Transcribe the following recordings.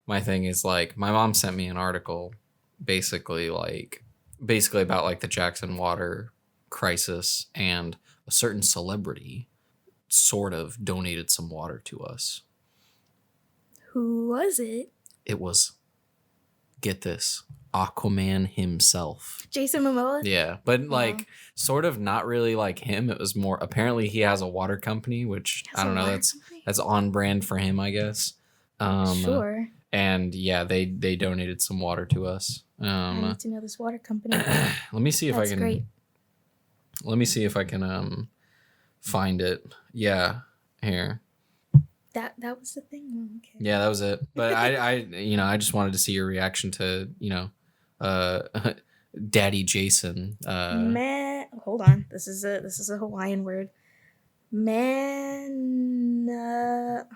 my thing is like my mom sent me an article basically about like the Jackson water crisis, and a certain celebrity sort of donated some water to us. Who was it? It was, get this, Aquaman himself. Jason Momoa? Yeah, but like sort of not really like him. It was more, apparently he has a water company, which I don't know, that's on brand for him, I guess. Sure. And yeah, they donated some water to us. I need to know this water company. Let me see if I can. Great. Let me see if I can find it. Yeah, here. That was the thing. Oh, okay. Yeah, that was it. But I just wanted to see your reaction to Daddy Jason. Hold on. This is a Hawaiian word.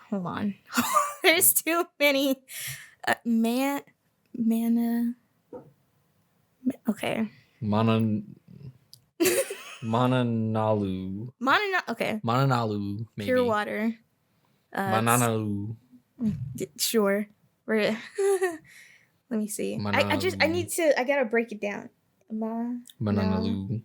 Hold on. There's too many. Okay. Mananalu. Okay. Mananalu, maybe. Pure water. Mananalu. Sure. Let me see. I gotta break it down. Mananalu.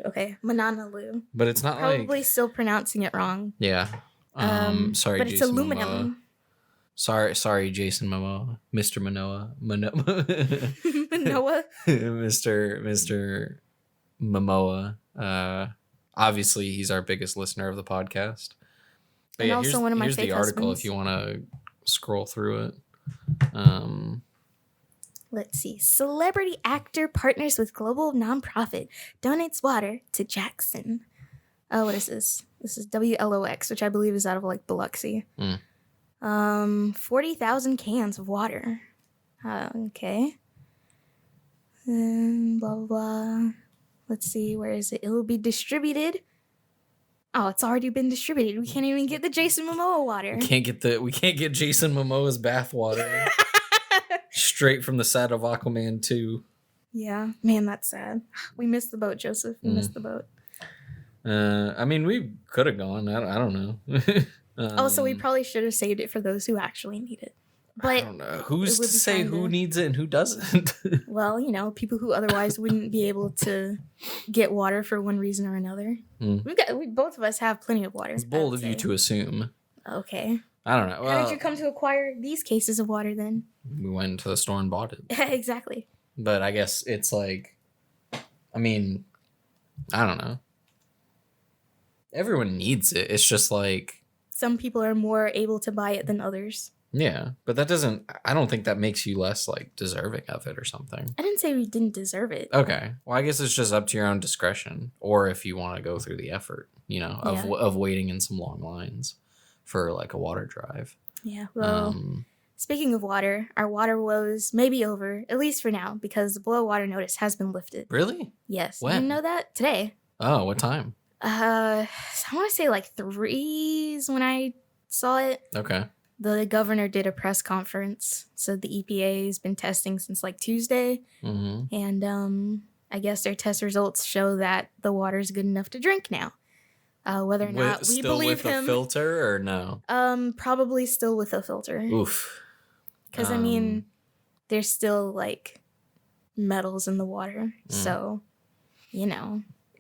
Okay, Mananalu. But it's not probably still pronouncing it wrong. Yeah. Sorry, but Jason it's aluminum. Momoa. Sorry, Jason Momoa, Mr. Manoa, Manoa, Mr. Momoa. Obviously, he's our biggest listener of the podcast. But and yeah, also one of my here's fake the article husbands. if you want to scroll through it. Let's see. Celebrity actor partners with global nonprofit, donates water to Jackson. Oh, what is this? This is WLOX, which I believe is out of like Biloxi. 40,000 cans of water. Okay. Blah, blah, blah. Let's see. Where is it? It will be distributed. Oh, it's already been distributed. We can't even get the Jason Momoa water. We can't get Jason Momoa's bath water. Straight from the set of Aquaman 2. Yeah, man, that's sad. We missed the boat, Joseph. We missed the boat. I mean, we could have gone. I don't know. So we probably should have saved it for those who actually need it. But I don't know. Who's to say who needs it and who doesn't? Well, people who otherwise wouldn't be able to get water for one reason or another. We both of us have plenty of water. It's bold of you to assume. Okay. I don't know. How did you come to acquire these cases of water then? We went to the store and bought it. Exactly. But I guess it's like, I mean, I don't know. Everyone needs it. It's just like, some people are more able to buy it than others. Yeah, but I don't think that makes you less like deserving of it or something. I didn't say we didn't deserve it. Okay. Well, I guess it's just up to your own discretion, or if you want to go through the effort, of waiting in some long lines for like a water drive. Yeah. Well, speaking of water, our water woes may be over, at least for now, because the boil water notice has been lifted. Really? Yes. When? You didn't know that? Today. Oh, what time? I want to say like 3's when I saw it. Okay. The governor did a press conference, said the EPA has been testing since like Tuesday. Mm-hmm. And I guess their test results show that the water is good enough to drink now. Whether or not we believe him. Still with a filter or no? Probably still with a filter. Oof. Because, there's still like metals in the water. So,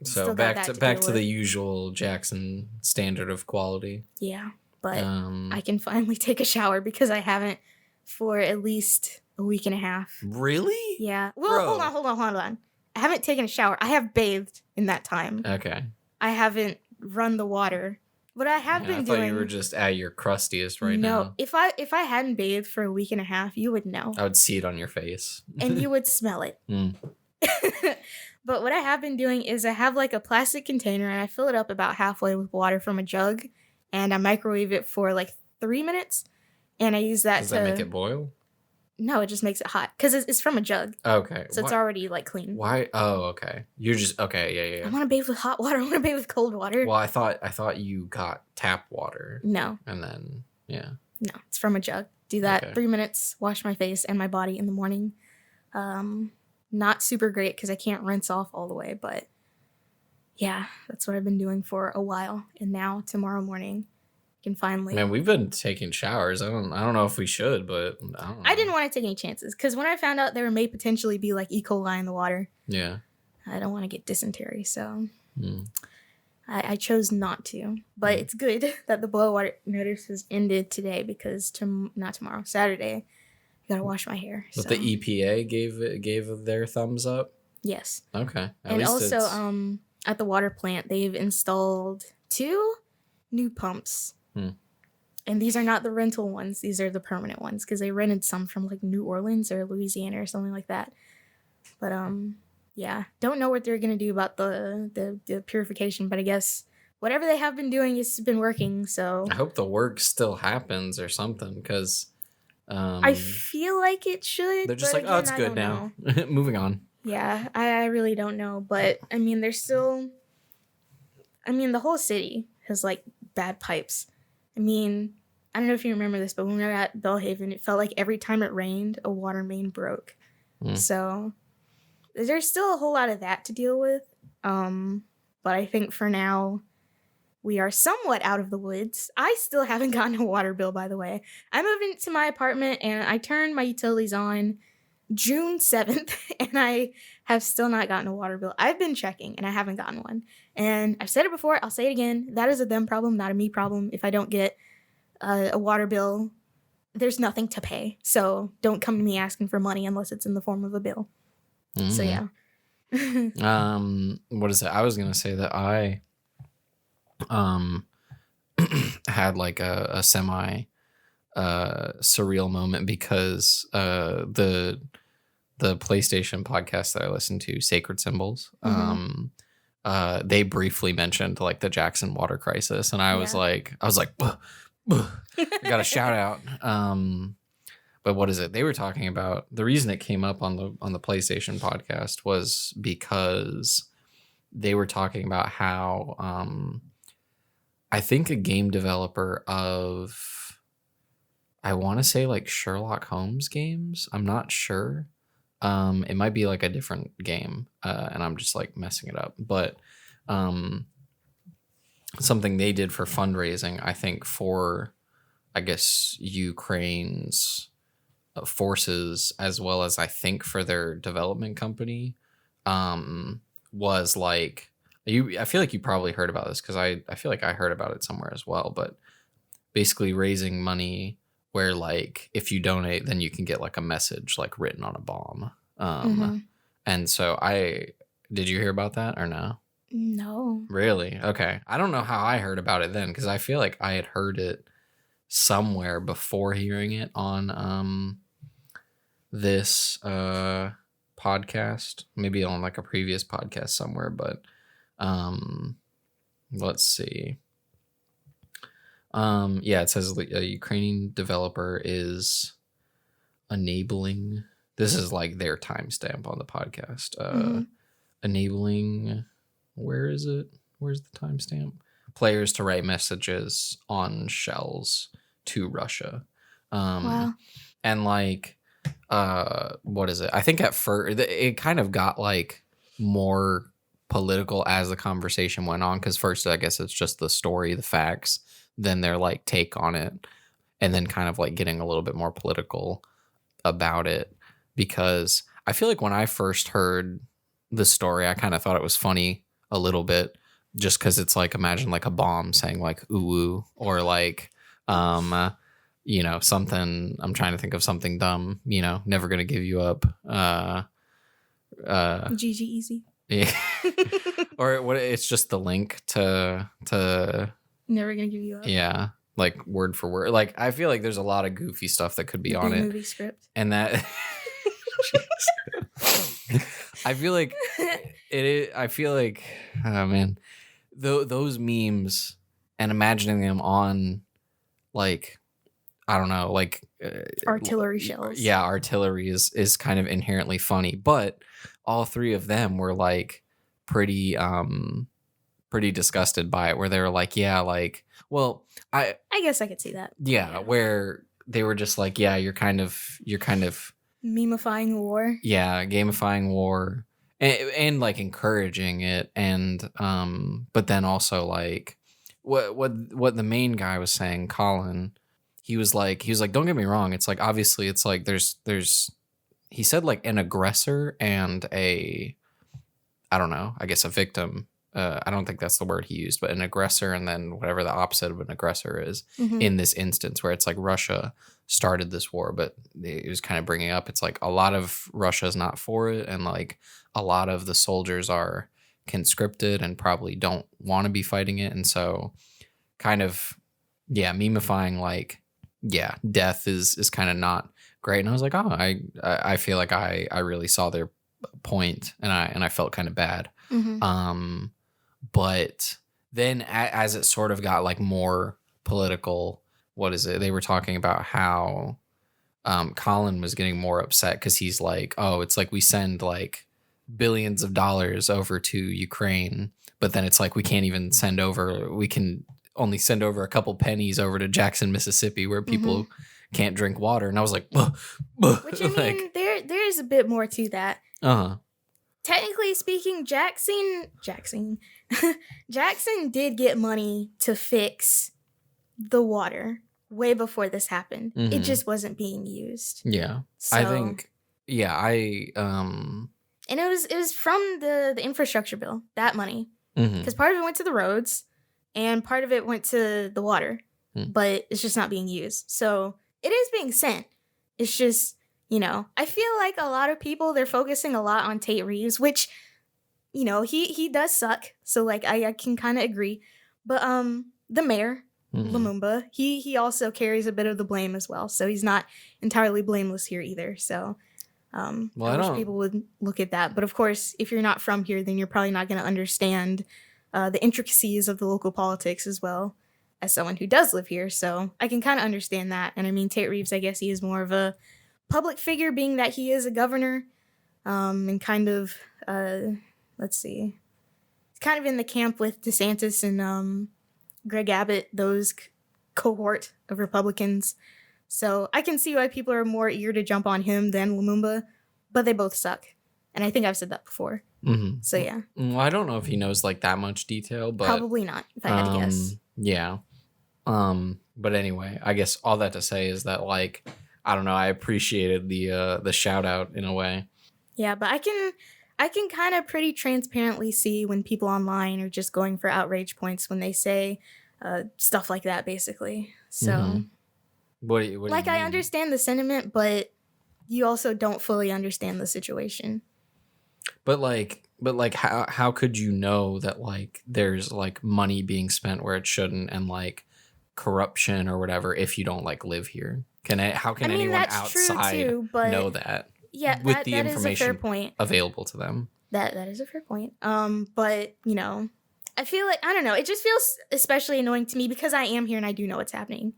So back to the usual Jackson standard of quality. Yeah. But I can finally take a shower because I haven't for at least a week and a half. Really? Yeah. Well, hold on. I haven't taken a shower. I have bathed in that time. Okay. I haven't run the water. But I have been doing... I thought you were just at your crustiest now. No. If I hadn't bathed for a week and a half, you would know. I would see it on your face. And you would smell it. But what I have been doing is I have like a plastic container and I fill it up about halfway with water from a jug. And I microwave it for like 3 minutes. And I use that Does that make it boil? No, it just makes it hot. Because it's from a jug. Okay. So it's already like clean. Why? Oh, okay. You're just, okay, yeah. I want to bathe with hot water. I want to bathe with cold water. Well, I thought you got tap water. No. And then, yeah. No, it's from a jug. Do that 3 minutes, wash my face and my body in the morning. Not super great because I can't rinse off all the way, but yeah, that's what I've been doing for a while. And now, tomorrow morning, can finally. Man, we've been taking showers. I don't know if we should, but I don't know. I didn't want to take any chances because when I found out there may potentially be like E. coli in the water, Yeah. I don't want to get dysentery, so I chose not to. But it's good that the boil water notice has ended today because not tomorrow, Saturday, I gotta wash my hair. But so. the EPA gave their thumbs up. Yes. Okay. And also, at the water plant, they've installed 2 new pumps. And these are not the rental ones. These are the permanent ones because they rented some from like New Orleans or Louisiana or something like that. But yeah, don't know what they're gonna do about the purification. But I guess whatever they have been doing has been working. So I hope the work still happens or something because I feel like it should. They're just like, again, oh, it's good now. Moving on. Yeah, I really don't know. But I mean, there's still. I mean, the whole city has like bad pipes. I mean, I don't know if you remember this, but when we were at Belhaven, it felt like every time it rained, a water main broke. So there's still a whole lot of that to deal with. But I think for now, we are somewhat out of the woods. I still haven't gotten a water bill, by the way. I moved into my apartment and I turned my utilities on June 7th, and I have still not gotten a water bill. I've been checking, and I haven't gotten one. And I've said it before, I'll say it again. That is a them problem, not a me problem. If I don't get a water bill, there's nothing to pay. So don't come to me asking for money unless it's in the form of a bill. So yeah. What is it? I was gonna say that I had like a semi surreal moment because the PlayStation podcast that I listened to, Sacred Symbols, they briefly mentioned like the Jackson water crisis, and I was like, buh, buh. I got a shout out. But what is it? They were talking about the reason it came up on the PlayStation podcast was because they were talking about how I think a game developer of, I want to say like Sherlock Holmes games. I'm not sure. It might be like a different game, and I'm just like messing it up. But something they did for fundraising, I think for, I guess, Ukraine's forces, as well as I think for their development company, was like, I feel like you probably heard about this because I feel like I heard about it somewhere as well. But basically raising money where like if you donate, then you can get like a message like written on a bomb. And so did you hear about that or no? No. Really? Okay. I don't know how I heard about it then because I feel like I had heard it somewhere before hearing it on this podcast, maybe on like a previous podcast somewhere, but let's see. Yeah, it says a Ukrainian developer is enabling, this is like their timestamp on the podcast, enabling, where is it? Where's the timestamp? Players to write messages on shells to Russia. Wow. And like, what is it? I think at first it kind of got like more political as the conversation went on, because first I guess it's just the story, the facts, then their like take on it, and then kind of like getting a little bit more political about it. Because I feel like when I first heard the story, I kind of thought it was funny a little bit, just because it's like, imagine like a bomb saying like ooh, or like something, I'm trying to think of something dumb, never gonna give you up, GG easy. Yeah. Or what, it's just the link to Never gonna give you up. Yeah, like word for word. Like I feel like there's a lot of goofy stuff that could be on it. Movie script. And that I feel like oh man, those memes and imagining them on like, I don't know, like artillery shells. Yeah, artillery is kind of inherently funny, but all three of them were like pretty disgusted by it, where they were like, yeah, like, well, I guess I could see that. Yeah, where they were just like, yeah, you're kind of memifying war. Yeah, gamifying war and like encouraging it, and but then also like what the main guy was saying, Colin, he was like, don't get me wrong, it's like obviously it's like there's he said like an aggressor and a, I don't know, I guess a victim. I don't think that's the word he used, but an aggressor and then whatever the opposite of an aggressor is in this instance, where it's like Russia started this war, but it was kind of bringing up, it's like a lot of Russia's not for it, and like a lot of the soldiers are conscripted and probably don't want to be fighting it, and so kind of memifying like death is kind of not great. And I was like, oh, I feel like I really saw their point, and I felt kind of bad. But then as it sort of got like more political, what is it? They were talking about how Colin was getting more upset because he's like, oh, it's like we send like billions of dollars over to Ukraine, but then it's like we can't even we can only send over a couple pennies over to Jackson, Mississippi, where people can't drink water. And I was like, which I mean, like, there is a bit more to that. Technically speaking, Jackson did get money to fix the water way before this happened. It just wasn't being used. Yeah. So, I think, and it was from the infrastructure bill, that money. Because part of it went to the roads and part of it went to the water, but it's just not being used. So it is being sent. It's just, I feel like a lot of people, they're focusing a lot on Tate Reeves, which, he does suck. So like, I can kind of agree. But the mayor, Lumumba, he also carries a bit of the blame as well. So he's not entirely blameless here either. So I wish people would look at that. But of course, if you're not from here, then you're probably not going to understand the intricacies of the local politics as well as someone who does live here. So I can kind of understand that. And I mean, Tate Reeves, I guess he is more of a public figure, being that he is a governor, and kind of, let's see, it's kind of in the camp with DeSantis and Greg Abbott, those cohort of Republicans. So I can see why people are more eager to jump on him than Lumumba, but they both suck. And I think I've said that before. So yeah. Well, I don't know if he knows like that much detail, but probably not, if I had to guess. Yeah. But anyway, I guess all that to say is that like, I don't know, I appreciated the shout out in a way. Yeah, but I can kind of pretty transparently see when people online are just going for outrage points when they say stuff like that, basically. So what do you I understand the sentiment, but you also don't fully understand the situation. But how could you know that like there's like money being spent where it shouldn't, and like corruption or whatever, if you don't like live here? How can anyone outside know that? Yeah, with the that information is a fair point available to them. That is a fair point. But I feel like, I don't know, it just feels especially annoying to me because I am here and I do know what's happening,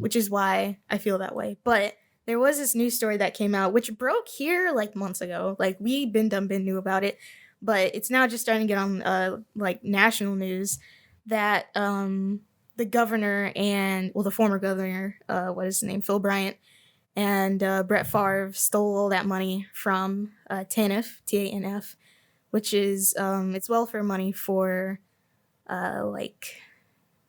which is why I feel that way. But there was this news story that came out, which broke here like months ago. Like we Ben knew about it, but it's now just starting to get on like national news that the governor and, well, the former governor, what is his name, Phil Bryant, and Brett Favre stole all that money from TANF, TANF, which is it's welfare money for like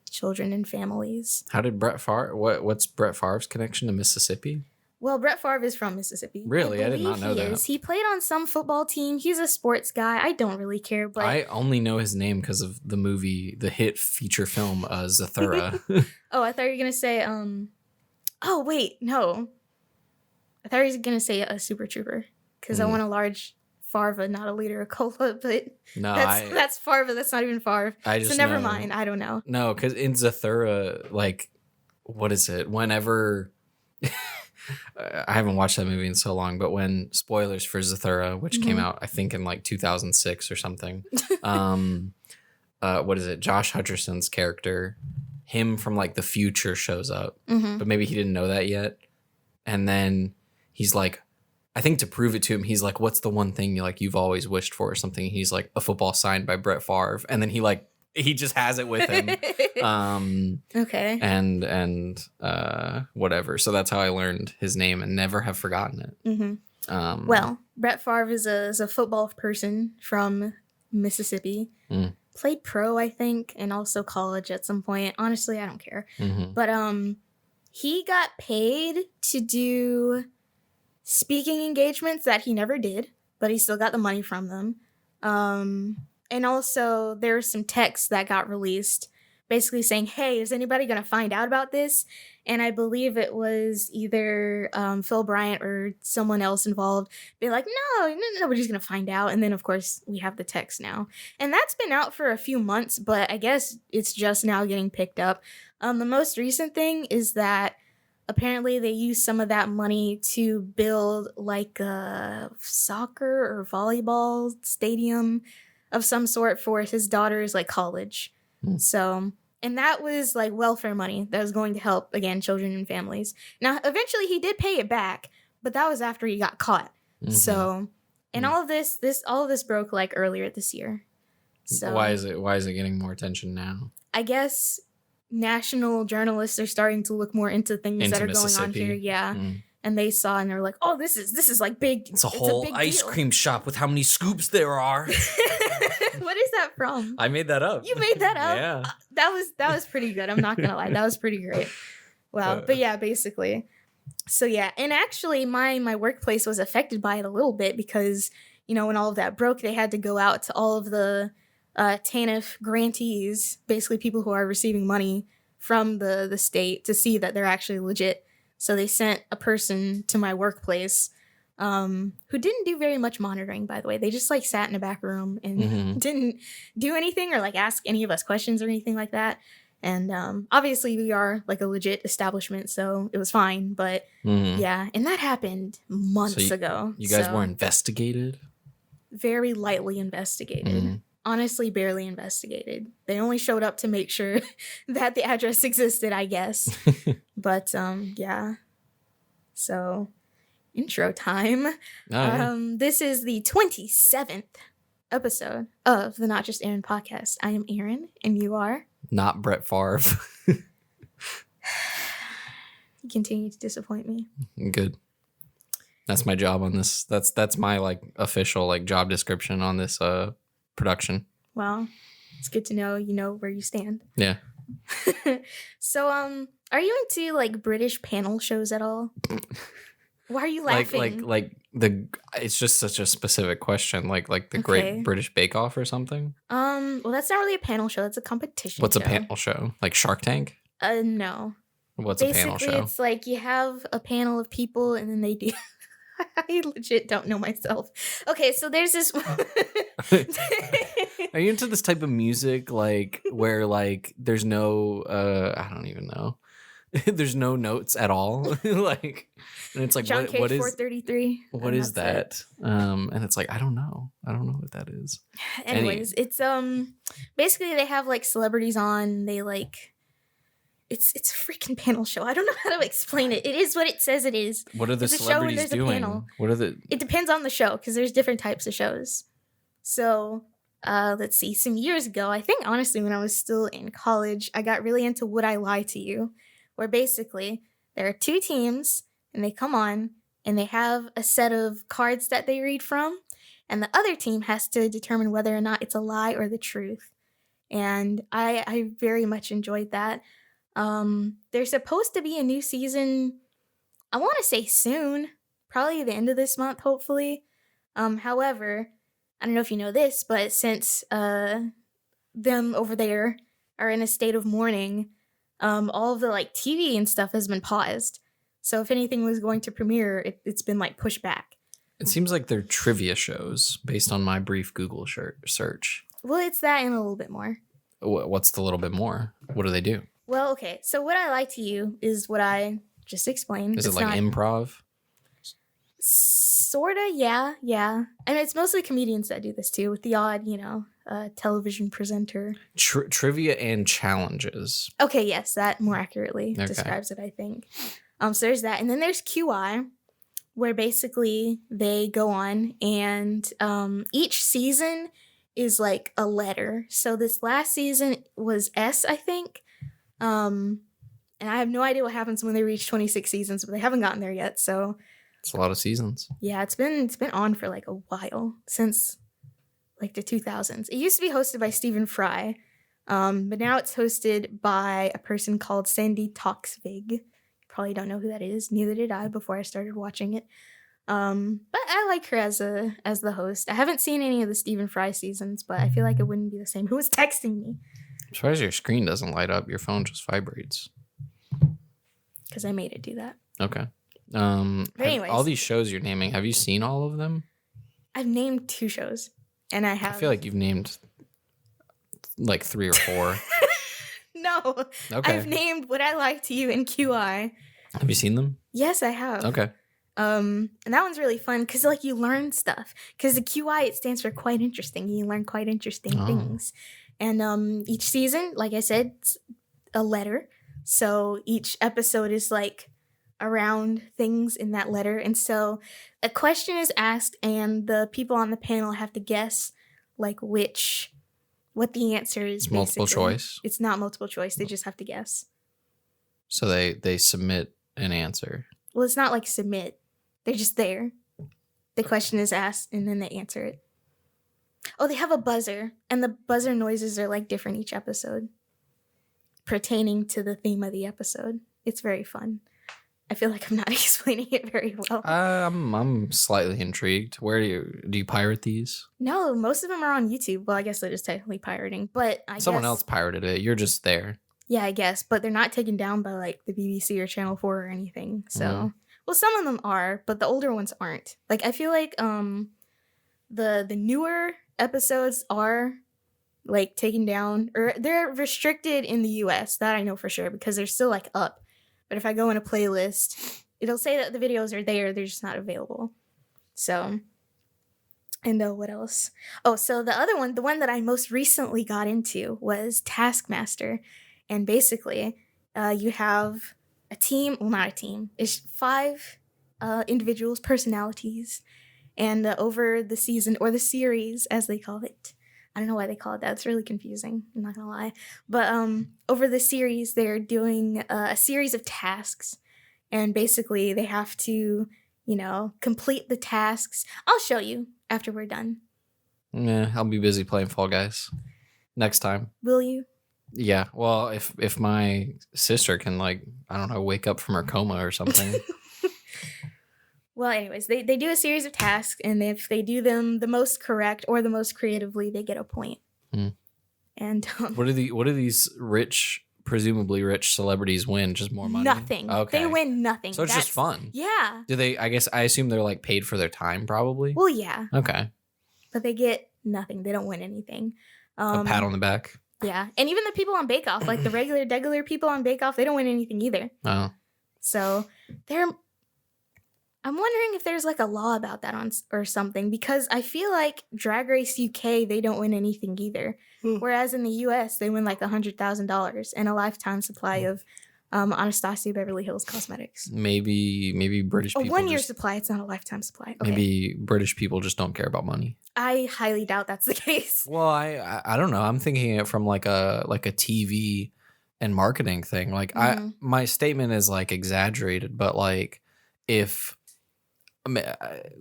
children and families. How did Brett Favre? What's Brett Favre's connection to Mississippi? Well, Brett Favre is from Mississippi. Really? I did not know that. He played on some football team. He's a sports guy. I don't really care, but I only know his name because of the movie, the hit feature film Zathura. Oh, I thought you were gonna say oh wait, no. I thought he was gonna say a Super Trooper because I want a large Farva, not a liter of cola, but no, that's Farva. That's not even Farv. So never mind. I don't know. No, because in Zathura, like, what is it? Whenever I haven't watched that movie in so long, but when spoilers for Zathura, which came out I think in like 2006 or something, what is it? Josh Hutcherson's character, him from like the future shows up, but maybe he didn't know that yet, and then he's like, I think to prove it to him, he's like, what's the one thing you've always wished for or something? He's like, a football signed by Brett Favre. And then he just has it with him. Okay. And whatever. So that's how I learned his name and never have forgotten it. Well, Brett Favre is a football person from Mississippi. played pro, I think, and also college at some point. Honestly, I don't care. Mm-hmm. But he got paid to do speaking engagements that he never did, but he still got the money from them. And also there were some texts that got released basically saying, hey, is anybody going to find out about this? And I believe it was either Phil Bryant or someone else involved be like, no, nobody's going to find out. And then, of course, we have the text now. And that's been out for a few months, but I guess it's just now getting picked up. The most recent thing is that apparently they used some of that money to build like a soccer or volleyball stadium of some sort for his daughter's like college. So, and that was like welfare money that was going to help, again, children and families. Now, eventually he did pay it back, but that was after he got caught. So, and all of this broke like earlier this year. So why is it getting more attention now? I guess national journalists are starting to look more into things that are going on here. Yeah. And they saw and they're like, oh, this is like big. It's a whole ice cream shop with how many scoops there are. What is that from? I made that up. You made that up? Yeah. That was pretty good. I'm not going to lie. That was pretty great. Wow. But yeah, basically. So yeah. And actually my workplace was affected by it a little bit because, you know, when all of that broke, they had to go out to all of the TANF grantees, basically people who are receiving money from the state to see that they're actually legit. So they sent a person to my workplace who didn't do very much monitoring, by the way. They just like sat in a back room and didn't do anything or like ask any of us questions or anything like that. And obviously we are like a legit establishment, so it was fine. But yeah, and that happened months ago. You guys were investigated? Very lightly investigated. Honestly, barely investigated. They only showed up to make sure that the address existed, I guess. But yeah. So, intro time. This is the 27th episode of the Not Just Arin podcast. I am Arin, and you are? Not Brett Favre. You continue to disappoint me. Good. That's my job on this. That's my like official like job description on this production. Well, it's good to know you know where you stand. Yeah. So are you into like British panel shows at all? Why are you laughing? It's just such a specific question. Like the Great British Bake Off or something. Well, that's not really a panel show. It's a competition. What's a panel show? Like Shark Tank? No. What's a panel show? Basically, it's like you have a panel of people and then they do. I legit don't know myself. Okay, so there's this. Are you into this type of music, like where like there's no I don't even know. There's no notes at all. Like, and it's like John Cage what is 433? What is that? And it's like I don't know what that is. Anyways, it's basically they have like celebrities on. They like. It's a freaking panel show. I don't know how to explain it. It is what it says it is. What are the celebrities doing? What are the? It depends on the show because there's different types of shows. So, let's see. Some years ago, I think honestly, when I was still in college, I got really into Would I Lie to You, where basically there are two teams and they come on and they have a set of cards that they read from, and the other team has to determine whether or not it's a lie or the truth. And I very much enjoyed that. There's supposed to be a new season, I want to say soon, probably the end of this month, hopefully. However, I don't know if you know this, but since them over there are in a state of mourning, all of the like TV and stuff has been paused. So if anything was going to premiere, it's been like pushed back. It seems like they're trivia shows based on my brief Google search. Well, it's that and a little bit more. What's the little bit more? What do they do? Well, okay, so What I Lie to You is what I just explained. Is it like improv? Sorta, yeah. And it's mostly comedians that do this too, with the odd, television presenter. Trivia and challenges. Okay, yes, that more accurately describes it, I think. So there's that. And then there's QI, where basically they go on and each season is like a letter. So this last season was S, I think. And I have no idea what happens when they reach 26 seasons, but they haven't gotten there yet. So it's a lot of seasons. Yeah, it's been on for like a while, since like the 2000s. It used to be hosted by Stephen Fry, but now it's hosted by a person called Sandy Toksvig. Probably don't know who that is. Neither did I before I started watching it. But I like her as the host. I haven't seen any of the Stephen Fry seasons, but I feel like it wouldn't be the same. Who was texting me? As far as your screen doesn't light up, your phone just vibrates. Because I made it do that. Okay. Anyways, all these shows you're naming, have you seen all of them? I've named 2 shows, and I feel like you've named like 3 or 4. No. Okay. I've named What I Like to You and QI. Have you seen them? Yes, I have. Okay. And that one's really fun because like you learn stuff. Because the QI, it stands for quite interesting. You learn quite interesting things. And each season, like I said, it's a letter. So each episode is like around things in that letter. And so a question is asked and the people on the panel have to guess like what the answer is. It's multiple choice? It's not multiple choice. They just have to guess. So they submit an answer. Well, it's not like submit. They're just there. The question is asked and then they answer it. Oh, they have a buzzer. And the buzzer noises are like different each episode, pertaining to the theme of the episode. It's very fun. I feel like I'm not explaining it very well. I'm slightly intrigued. Where do you pirate these? No, most of them are on YouTube. Well, I guess they're just technically pirating, but Someone else pirated it. You're just there. Yeah, I guess, but they're not taken down by like the BBC or Channel 4 or anything. So, well, some of them are, but the older ones aren't. Like I feel like the newer episodes are like taken down or they're restricted in the US. That I know for sure because they're still like up. But if I go in a playlist, it'll say that the videos are there, they're just not available. So, and what else? Oh, so the other one, the one that I most recently got into was Taskmaster. And basically, you have a team, well, not a team, it's 5 individuals, personalities. And over the season, or the series, as they call it, I don't know why they call it that. It's really confusing. I'm not gonna lie. But over the series, they're doing a series of tasks. And basically, they have to, complete the tasks. I'll show you after we're done. Yeah, I'll be busy playing Fall Guys next time. Will you? Yeah, well, if my sister can, like, I don't know, wake up from her coma or something. Well, anyways, they do a series of tasks, and if they do them the most correct or the most creatively, they get a point. And what do these presumably rich celebrities win? Just more money? Nothing. Okay. They win nothing. So it's just fun. Yeah. Do they? I assume they're like paid for their time, probably. Well, yeah. Okay. But they get nothing. They don't win anything. A pat on the back. Yeah, and even the people on Bake Off, like the regular people on Bake Off, they don't win anything either. Oh. So I'm wondering if there's like a law about that or something, because I feel like Drag Race UK, they don't win anything either. Whereas in the US, they win like $100,000 and a lifetime supply of Anastasia Beverly Hills Cosmetics. Maybe British people. A 1-year supply, it's not a lifetime supply. Okay. Maybe British people just don't care about money. I highly doubt that's the case. Well, I don't know. I'm thinking it from like a TV and marketing thing. Like my statement is like exaggerated, but like if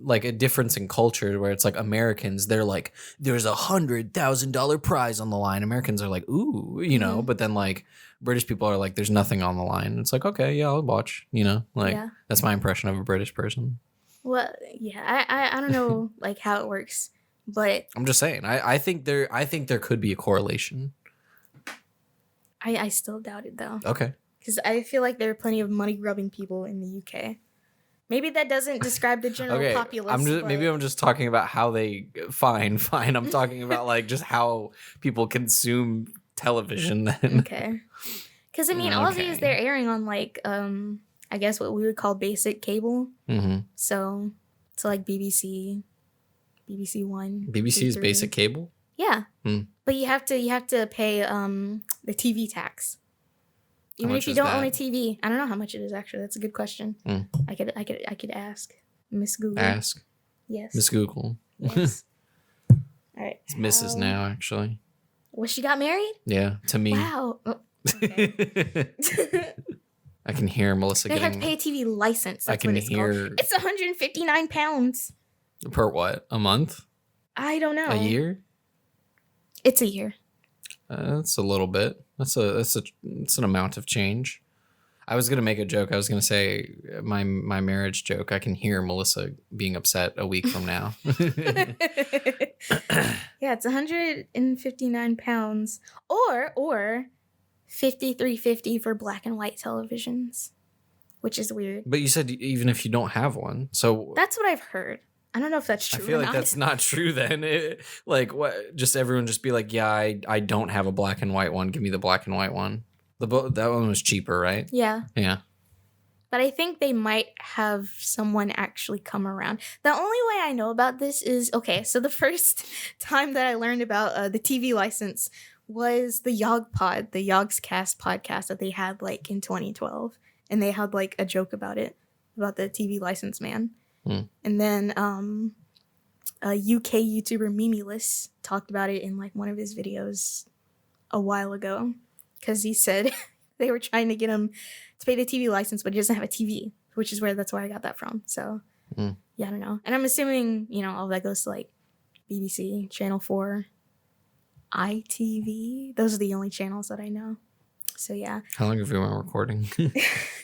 like a difference in culture where it's like Americans, they're like, there's $100,000 prize on the line. Americans are like, ooh, but then like British people are like, there's nothing on the line. It's like, okay, yeah, I'll watch, That's my impression of a British person. Well, yeah, I don't know like how it works, but I'm just saying, I think there could be a correlation. I still doubt it though. Okay. Because I feel like there are plenty of money grubbing people in the UK. Maybe that doesn't describe the general populace. I'm just talking about how they. Fine. I'm talking about like just how people consume television. Then. Okay. Because I mean, all of these they're airing on like I guess what we would call basic cable. Mm-hmm. So like BBC One. BBC is basic cable. Yeah. But you have to pay the TV tax. Even if you don't own a TV. I don't know how much it is actually. That's a good question. I could ask Miss Google. Ask. Yes. Miss Google. Yes. All right. It's Mrs. now actually. Well, she got married? Yeah, to me. Wow. Oh, okay. I can hear Melissa they getting... have to pay a TV license. That's I can hear... It's £159. Per what? A month? I don't know. A year? It's a year. That's a little bit. That's an amount of change. I was gonna make a joke. I was gonna say my marriage joke. I can hear Melissa being upset a week from now. Yeah, it's 159 pounds, or 5350 for black and white televisions, which is weird. But you said even if you don't have one, so That's what I've heard. I don't know if that's true. I feel or like not. that's not true. Then, like, what? Just everyone just be like, yeah, I don't have a black and white one. Give me the black and white one. That one was cheaper, right? Yeah. Yeah. But I think they might have someone actually come around. The only way I know about this is, okay, so the first time that I learned about the TV license was the Yog Pod, the Yog's Cast podcast that they had like in 2012. And they had like a joke about it, about the TV license man. And then a UK YouTuber Mimulus talked about it in like one of his videos a while ago. Because he said they were trying to get him to pay the TV license, but he doesn't have a TV, which is that's where I got that from. So, yeah, I don't know. And I'm assuming, all that goes to like BBC, Channel 4, ITV. Those are the only channels that I know. So, yeah. How long have we been recording?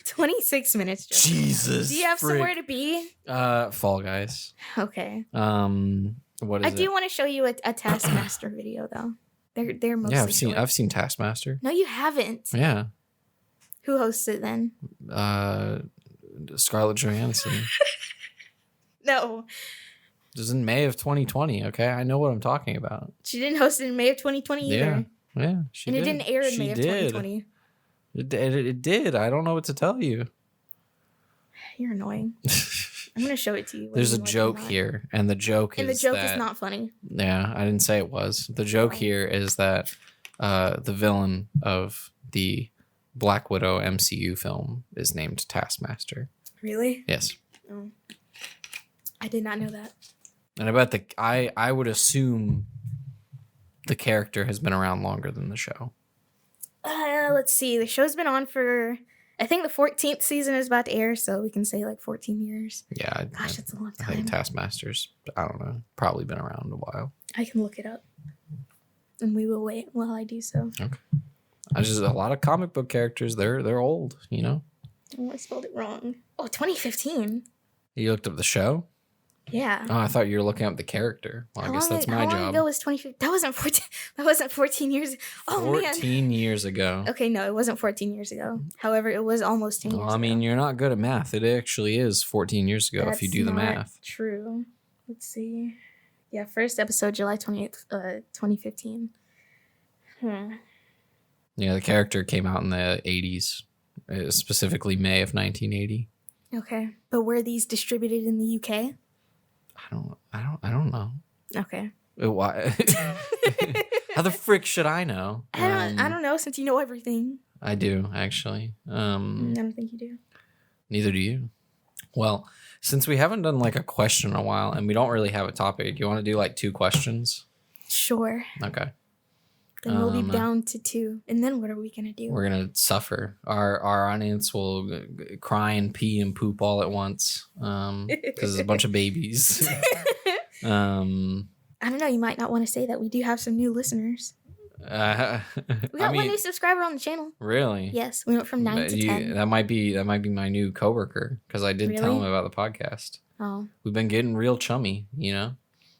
26 minutes. Justin. Jesus. Do you have somewhere to be? Fall Guys. Okay. What is I do want to show you a Taskmaster video, though. They're mostly I've seen Taskmaster. No, you haven't. Yeah. Who hosts it then? Scarlett Johansson. No. It was in May of 2020. Okay, I know what I'm talking about. She didn't host it in May of 2020 either. Yeah, she did. And it didn't air in May of 2020. It did. I don't know what to tell you. You're annoying. I'm gonna show it to you. There's a joke here, and the joke is not funny. Yeah, I didn't say it was. The joke here is that the villain of the Black Widow MCU film is named Taskmaster. Really? Yes. Oh. I did not know that. And I bet I would assume the character has been around longer than the show. Let's see. The show's been on for, I think the 14th season is about to air, so we can say like 14 years. Yeah. Gosh, that's a long time. I think Taskmaster's, I don't know, probably been around a while. I can look it up. And we will wait while I do so. Okay. A lot of comic book characters, they're old, Oh, I spelled it wrong. Oh, 2015. You looked up the show? Yeah. Oh, I thought you were looking up the character. Well, I guess that's my job. How long ago was 2015? That wasn't 14. That wasn't 14 years. Oh 14 years ago. Okay, no, it wasn't 14 years ago. However, it was almost 10 years ago. I mean, you're not good at math. It actually is 14 years ago if you do the math. True. Let's see. Yeah, first episode, July 28th, 2015. Yeah, the character came out in the 80s, specifically May of 1980. Okay, but were these distributed in the UK? I don't know. Okay. Why? How the frick should I know? I don't know, since you know everything. I do, actually. I don't think you do. Neither do you. Well, since we haven't done like a question in a while and we don't really have a topic, you want to do like 2 questions? Sure. Okay. Then we'll be down to 2. And then what are we going to do? We're going to suffer. Our audience will cry and pee and poop all at once because it's a bunch of babies. I don't know. You might not want to say that. We do have some new listeners. We got one new subscriber on the channel. Really? Yes. We went from 9 to 10. That might be my new coworker because I did tell him about the podcast. Oh. We've been getting real chummy,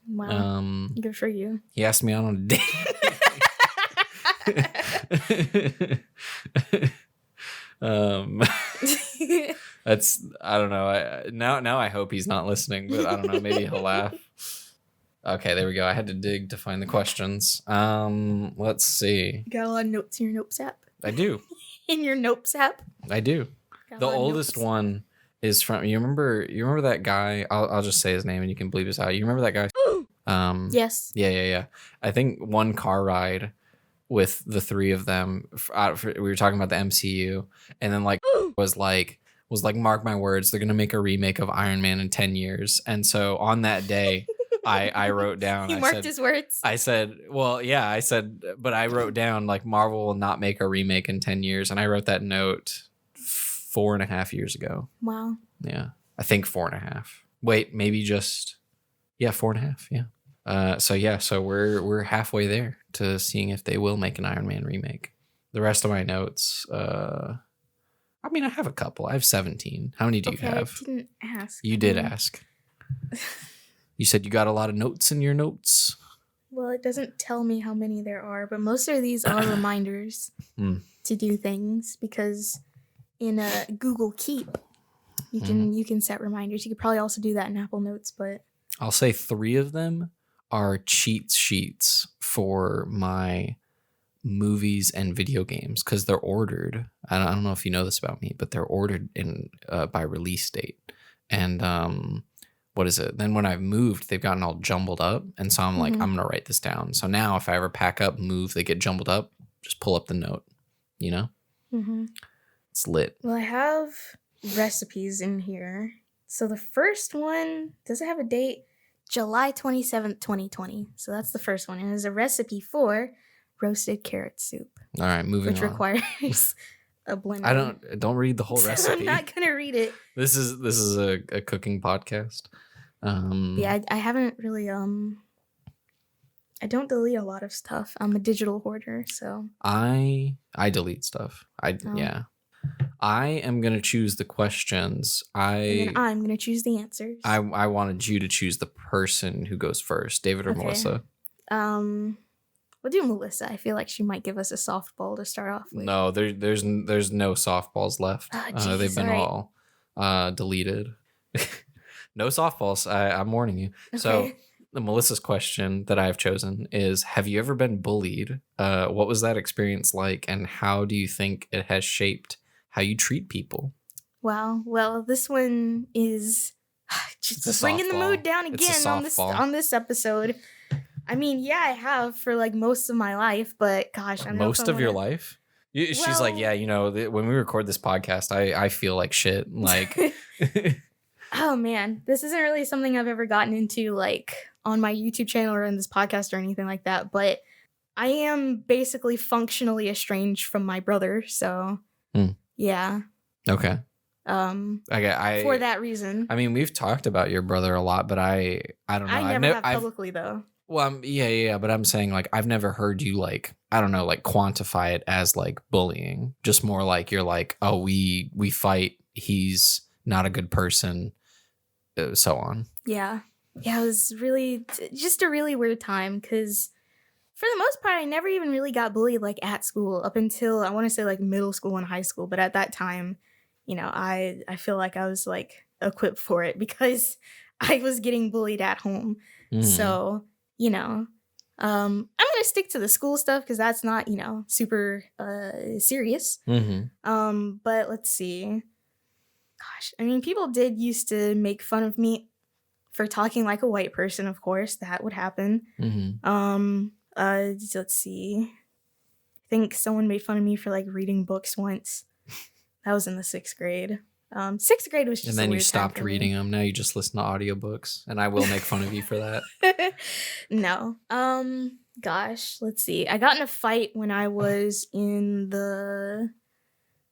Wow. Good for you. He asked me out on a date. That's I don't know. Now I hope he's not listening, but I don't know. Maybe he'll laugh. Okay, there we go. I had to dig to find the questions. Let's see. You got a lot of notes in your Notes app. I do. In your Notes app. I do. The oldest one is from. You remember that guy? I'll just say his name and you can bleep this out. You remember that guy? Yes. Yeah. I think one car ride with the 3 of them. We were talking about the MCU, and then like was like mark my words, they're gonna make a remake of Iron Man in 10 years. And so on that day, I wrote down. You marked his words. I said, well, yeah, I said, but I wrote down like Marvel will not make a remake in 10 years, and I wrote that note 4.5 years ago. Wow. Yeah, I think 4.5. Wait, maybe just 4.5. Yeah. So we're halfway there to seeing if they will make an Iron Man remake. The rest of my notes, I have a couple. I have 17. How many do you have? I didn't ask. You did ask. You said you got a lot of notes in your notes. Well, it doesn't tell me how many there are, but most of these are reminders to do things, because in Google Keep, you can set reminders. You could probably also do that in Apple Notes, but I'll say 3 of them are cheat sheets for my movies and video games, because they're ordered. I don't know if you know this about me, but they're ordered in by release date. And what is it? Then when I've moved, they've gotten all jumbled up, and so I'm like, I'm gonna write this down. So now if I ever pack up, move, they get jumbled up, just pull up the note. You know, it's lit. Well, I have recipes in here. So the first one, does it have a date? July 27th, 2020. So that's the first one. And it's a recipe for roasted carrot soup. All right, moving which on. requires a blender. I don't read the whole recipe. I'm not gonna read it. This is a cooking podcast. Yeah, I haven't really I don't delete a lot of stuff. I'm a digital hoarder, so I delete stuff. Yeah. I am gonna choose the questions. And then I'm gonna choose the answers. I wanted you to choose the person who goes first, David or Melissa. We'll do Melissa. I feel like she might give us a softball to start off with. No, there's no softballs left. Geez, they've been all deleted. No softballs. I'm warning you. Okay. So the Melissa's question that I have chosen is: have you ever been bullied? What was that experience like, and how do you think it has shaped how you treat people? Wow. Well, this one is just bringing the mood down again on this episode. I mean, yeah, I have for like most of my life, but gosh, I'm most of your life. She's like, yeah, when we record this podcast, I feel like shit. Like, oh man, this isn't really something I've ever gotten into like on my YouTube channel or in this podcast or anything like that. But I am basically functionally estranged from my brother, so yeah. Okay. For that reason. I mean, we've talked about your brother a lot, but I don't know. I never have publicly though. Well, yeah, but I'm saying like I've never heard you like, I don't know, like quantify it as like bullying. Just more like you're like, oh, we fight. He's not a good person, so on. Yeah, it was really just a really weird time because for the most part, I never even really got bullied like at school up until I want to say like middle school and high school. But at that time, I feel like I was like equipped for it because I was getting bullied at home. So. I'm going to stick to the school stuff because that's not, super serious. But let's see. Gosh, I mean, people did used to make fun of me for talking like a white person, of course. That would happen. Let's see. I think someone made fun of me for like reading books once. That was in the 6th grade. 6th grade was just and then you stopped reading them. Now you just listen to audiobooks, and I will make fun of you for that. No. Gosh, let's see. I got in a fight when I was in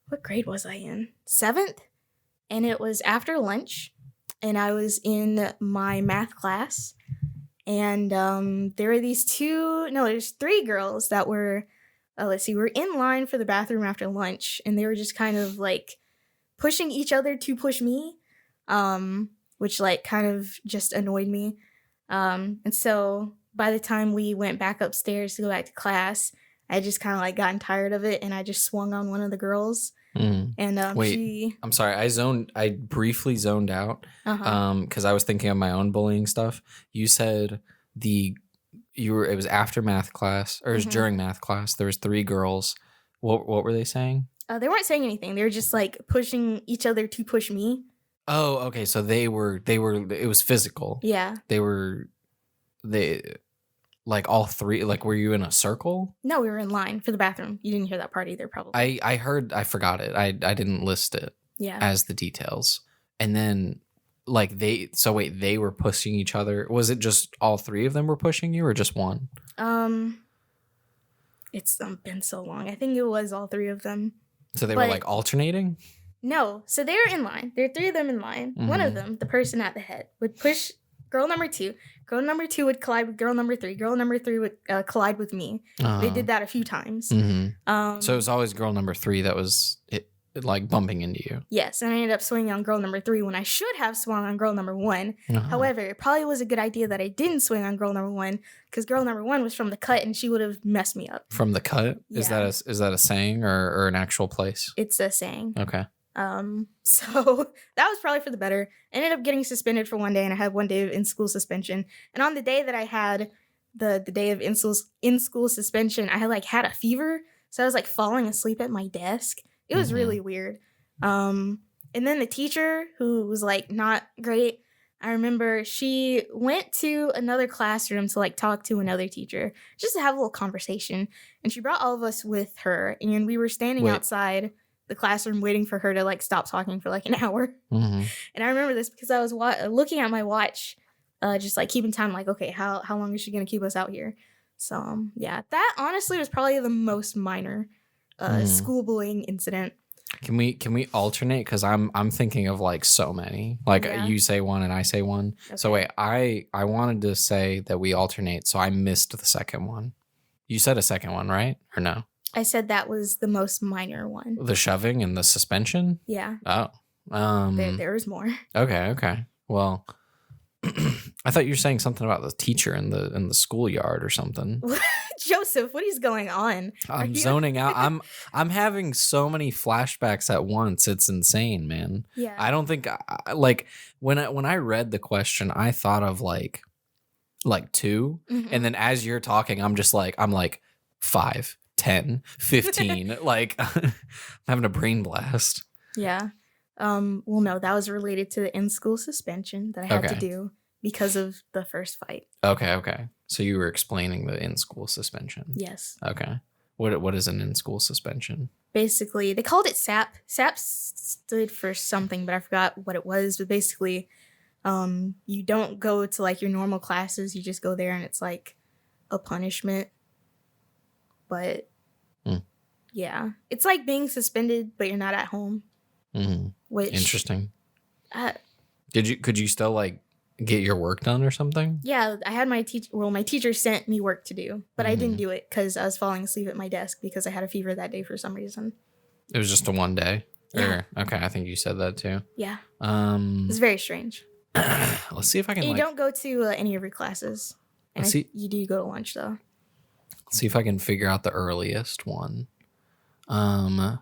what grade was I in? 7th? And it was after lunch, and I was in my math class, and there were there's 3 girls that were, were in line for the bathroom after lunch, and they were just kind of like pushing each other to push me, which like kind of just annoyed me. And so by the time we went back upstairs to go back to class, I just kind of like gotten tired of it, and I just swung on one of the girls. And wait, I'm sorry, I briefly zoned out because I was thinking of my own bullying stuff. You said it was after math class, or it was during math class. There was 3 girls. What were they saying? They weren't saying anything. They were just like pushing each other to push me. Oh, okay. So they were, it was physical. Yeah. They like all 3, like were you in a circle? No, we were in line for the bathroom. You didn't hear that part either, probably. I heard, I forgot it. I didn't list it as the details. And then like they were pushing each other. Was it just all 3 of them were pushing you or just one? It's been so long. I think it was all 3 of them. So they were like alternating? No. So they were in line. There are 3 of them in line. One of them, the person at the head, would push girl number two. Girl number two would collide with girl number three. Girl number three would collide with me. They did that a few times. Mm-hmm. So it was always girl number three that was like bumping into you. Yes, and I ended up swinging on girl number three when I should have swung on girl number one. However, it probably was a good idea that I didn't swing on girl number one because girl number one was from the cut and she would have messed me up. From the cut? Yeah. Is that a saying or an actual place? It's a saying. Okay. So that was probably for the better. I ended up getting suspended for one day, and I had 1 day of in-school suspension. And on the day that I had the day of in-school suspension, I had a fever. So I was like falling asleep at my desk. It was really weird. And then the teacher, who was like not great, I remember she went to another classroom to like talk to another teacher just to have a little conversation. And she brought all of us with her, and we were standing outside the classroom waiting for her to like stop talking for like an hour. And I remember this because I was looking at my watch, just like keeping time, like, okay, how long is she gonna keep us out here? So yeah, that honestly was probably the most minor school bullying incident. Can we alternate? Because I'm thinking of like so many. Like you say one and I say one. Okay. So wait, I wanted to say that we alternate, so I missed the second one. You said a second one, right? Or no? I said that was the most minor one. The shoving and the suspension? Yeah. Oh. There was more. Okay. Well, I thought you were saying something about the teacher in the schoolyard or something. Joseph, what is going on? I'm zoning out. I'm having so many flashbacks at once. It's insane, man. Yeah. I don't think like when I read the question, I thought of like 2, and then as you're talking, I'm like 5, 10, 15. Like I'm having a brain blast. Yeah. Well, no, that was related to the in-school suspension that I had to do because of the first fight. Okay. So you were explaining the in-school suspension. Yes. Okay. What is an in-school suspension? Basically, they called it SAP. SAP stood for something, but I forgot what it was. But basically, you don't go to like your normal classes. You just go there and it's like a punishment. But yeah, it's like being suspended, but you're not at home. Which interesting. Could you still like get your work done or something? Yeah, I had my teacher sent me work to do, but I didn't do it because I was falling asleep at my desk because I had a fever that day for some reason. It was just a 1 day? Yeah. Okay, I think you said that too. Yeah. It's very strange. Let's see if I can. And you don't go to any of your classes. And you do go to lunch though. Let's see if I can figure out the earliest one. Man,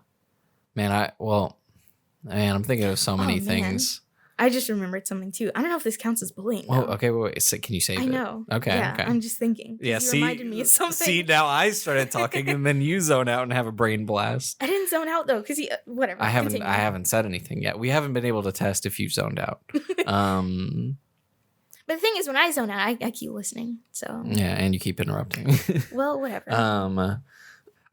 I'm thinking of so many things. I just remembered something too. I don't know if this counts as bullying. Oh, okay. Wait. So can you say it? I know. Okay. Yeah, okay. I'm just thinking. Yeah. You reminded me of something. See, now I started talking and then you zone out and have a brain blast. I didn't zone out though, because whatever. I haven't said anything yet. We haven't been able to test if you've zoned out. But the thing is, when I zone out, I keep listening. So yeah, and you keep interrupting. Well, whatever.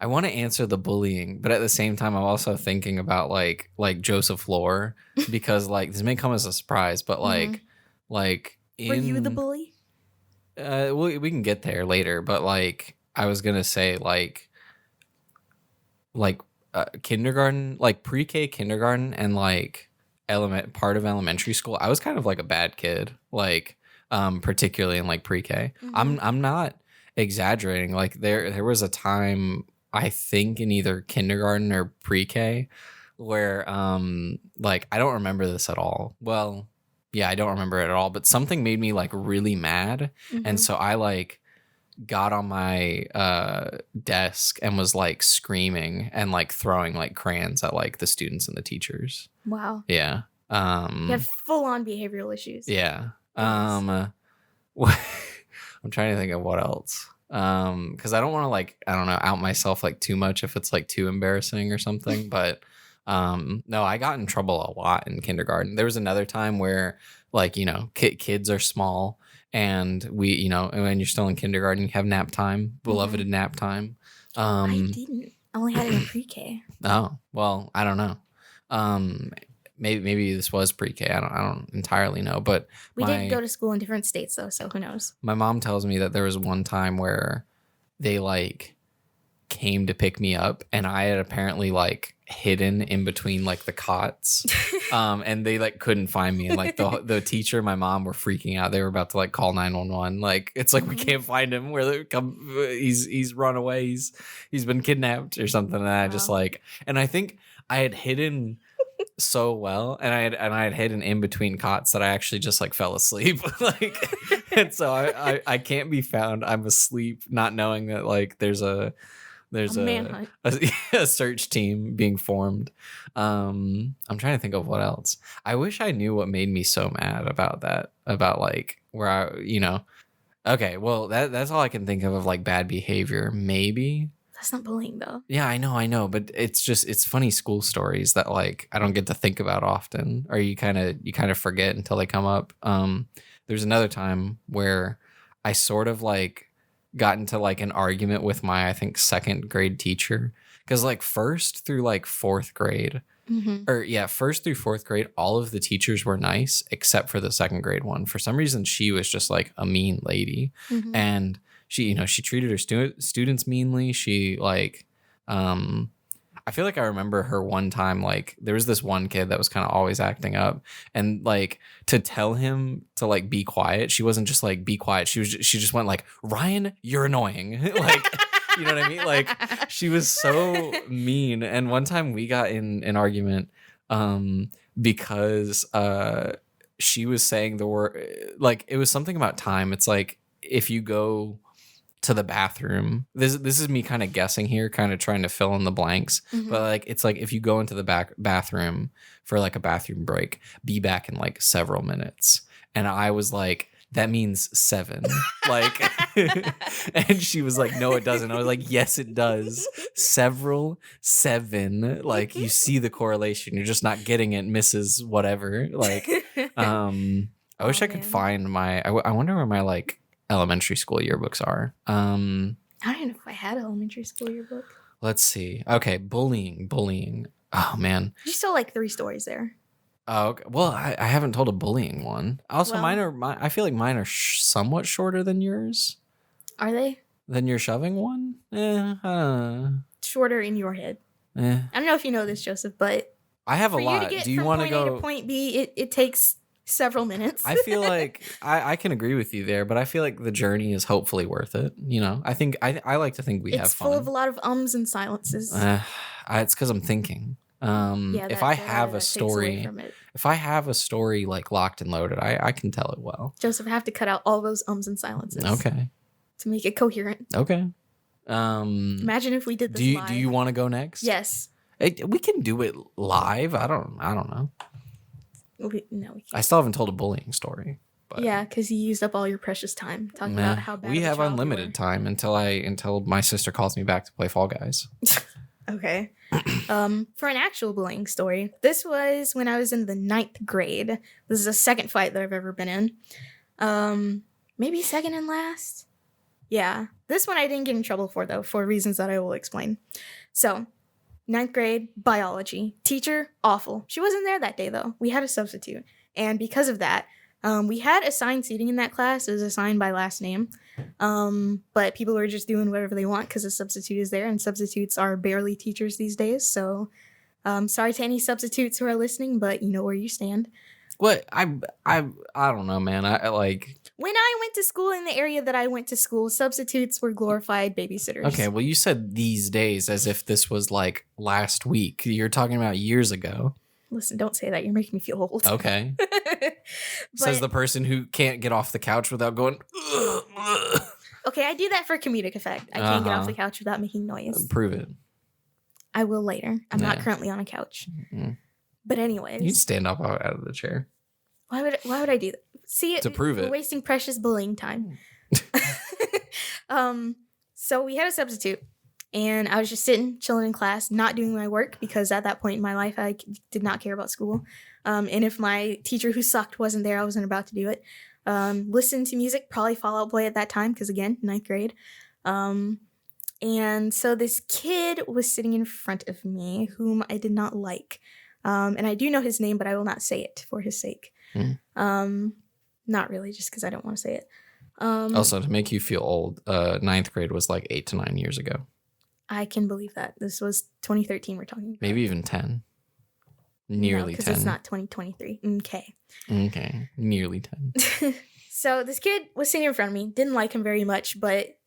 I want to answer the bullying, but at the same time, I'm also thinking about like Joseph lore because like this may come as a surprise, but like were you the bully? We can get there later, but like I was gonna say like kindergarten, like pre-K kindergarten, and like part of elementary school. I was kind of like a bad kid, like particularly in like pre-K. I'm not exaggerating. Like there was a time, I think in either kindergarten or pre-K where like I don't remember this at all. Well, yeah, I don't remember it at all, but something made me like really mad. And so I like got on my desk and was like screaming and like throwing like crayons at like the students and the teachers. Wow. Yeah. You have full on behavioral issues. Yeah. I'm trying to think of what else. Because I don't want to like, I don't know, out myself like too much if it's like too embarrassing or something. But no, I got in trouble a lot in kindergarten. There was another time where like, you know, kids are small and we, you know, when you're still in kindergarten, you have nap time, beloved nap time. I didn't. I only had it in pre-K. Oh, well, I don't know. Maybe this was pre-K. I don't entirely know, but we did go to school in different states though, so who knows? My mom tells me that there was one time where they like came to pick me up, and I had apparently like hidden in between like the cots, And they like couldn't find me, and like the teacher and my mom were freaking out. They were about to like call 911. Like it's like we can't find him. Where they come, he's run away. He's been kidnapped or something. And I just like, and I think I had hidden so well, and I had hidden in between cots that I actually just like fell asleep. Like, and so I can't be found. I'm asleep, not knowing that like there's a search team being formed. I'm trying to think of what else. I wish I knew what made me so mad about that. About like where I. Okay, well that's all I can think of like bad behavior. Maybe. That's not bullying though. Yeah, I know, but it's funny school stories that like I don't get to think about often, or you kind of forget until they come up. There's another time where I sort of like got into like an argument with my, I think, second grade teacher, because like first through like fourth grade, first through fourth grade, all of the teachers were nice except for the second grade one. For some reason, she was just like a mean lady, and she treated her students meanly. She like, I feel like I remember her one time, like there was this one kid that was kind of always acting up, and like to tell him to like be quiet, she wasn't just like be quiet. She just went like, Ryan, you're annoying. Like, you know what I mean? Like she was so mean. And one time we got in an argument because she was saying the word, like it was something about time. It's like if you go to the bathroom, this is me kind of guessing here, kind of trying to fill in the blanks, but like it's like if you go into the bathroom for like a bathroom break, be back in like several minutes. And I was like, that means 7. Like, and she was like, no, it doesn't. I was like, yes, it does. 7. Like, you see the correlation. You're just not getting it, Mrs. Whatever. Like, I wish I could find my. I wonder where my like elementary school yearbooks are. I don't even know if I had an elementary school yearbook. Let's see. Okay, bullying. Oh man, You still like 3 stories there. Oh, okay. Well, I haven't told a bullying one. Also, I feel like mine are somewhat shorter than yours. Are they? Than your shoving one? Shorter in your head. I don't know if you know this, Joseph, but I have a lot. Do you want to go to point B? It takes several minutes. I feel like I can agree with you there, but I feel like the journey is hopefully worth it. I think I like to think we have fun. It's full of a lot of ums and silences. It's because I'm thinking. If I have a story like locked and loaded, I can tell it well. Joseph, I have to cut out all those ums and silences. Okay. To make it coherent. Okay. Imagine if we did this live. Do you want to go next? Yes. We can do it live. I don't know. No, we can't. I still haven't told a bullying story. But yeah, because you used up all your precious time talking about how bad we have unlimited time until my sister calls me back to play Fall Guys. Okay. For an actual bullying story, this was when I was in the 9th grade. This is the second fight that I've ever been in. Maybe second and last. Yeah. This one I didn't get in trouble for, though, for reasons that I will explain. So, 9th grade, biology. Teacher, awful. She wasn't there that day, though. We had a substitute. And because of that, we had assigned seating in that class. It was assigned by last name. But people were just doing whatever they want because a substitute is there, and substitutes are barely teachers these days. So, sorry to any substitutes who are listening, but you know where you stand. What? I don't know, man. I like... When I went to school in the area that I went to school, substitutes were glorified babysitters. Okay, well, you said these days as if this was like last week. You're talking about years ago. Listen, don't say that. You're making me feel old. Okay. Says the person who can't get off the couch without going... Okay, I do that for comedic effect. I can't get off the couch without making noise. Prove it. I will later. I'm not currently on a couch. Mm-hmm. But anyways. You'd stand up out of the chair. Why would I do that? See, to prove we're it. Wasting precious bullying time. So we had a substitute. And I was just sitting, chilling in class, not doing my work because at that point in my life, I did not care about school. And if my teacher who sucked wasn't there, I wasn't about to do it. Listen to music, probably Fall Out Boy at that time because, again, 9th grade. And so this kid was sitting in front of me whom I did not like. And I do know his name, but I will not say it for his sake. Not really, just because I don't want to say it. Also, to make you feel old, 9th grade was like 8 to 9 years ago. I can believe that. This was 2013 we're talking about. Maybe even 10. Nearly because 10. it's not 2023. Okay. Okay. Nearly 10. So this kid was sitting in front of me. Didn't like him very much, but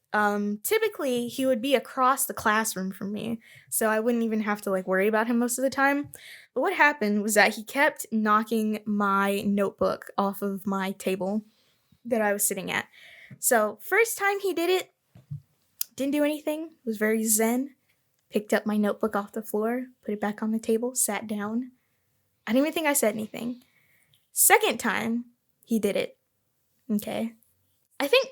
typically he would be across the classroom from me, so I wouldn't even have to like worry about him most of the time. But what happened was that he kept knocking my notebook off of my table that I was sitting at. So first time he did it, didn't do anything, was very zen, picked up my notebook off the floor, put it back on the table, sat down. I didn't even think I said anything. Second time he did it, okay, I think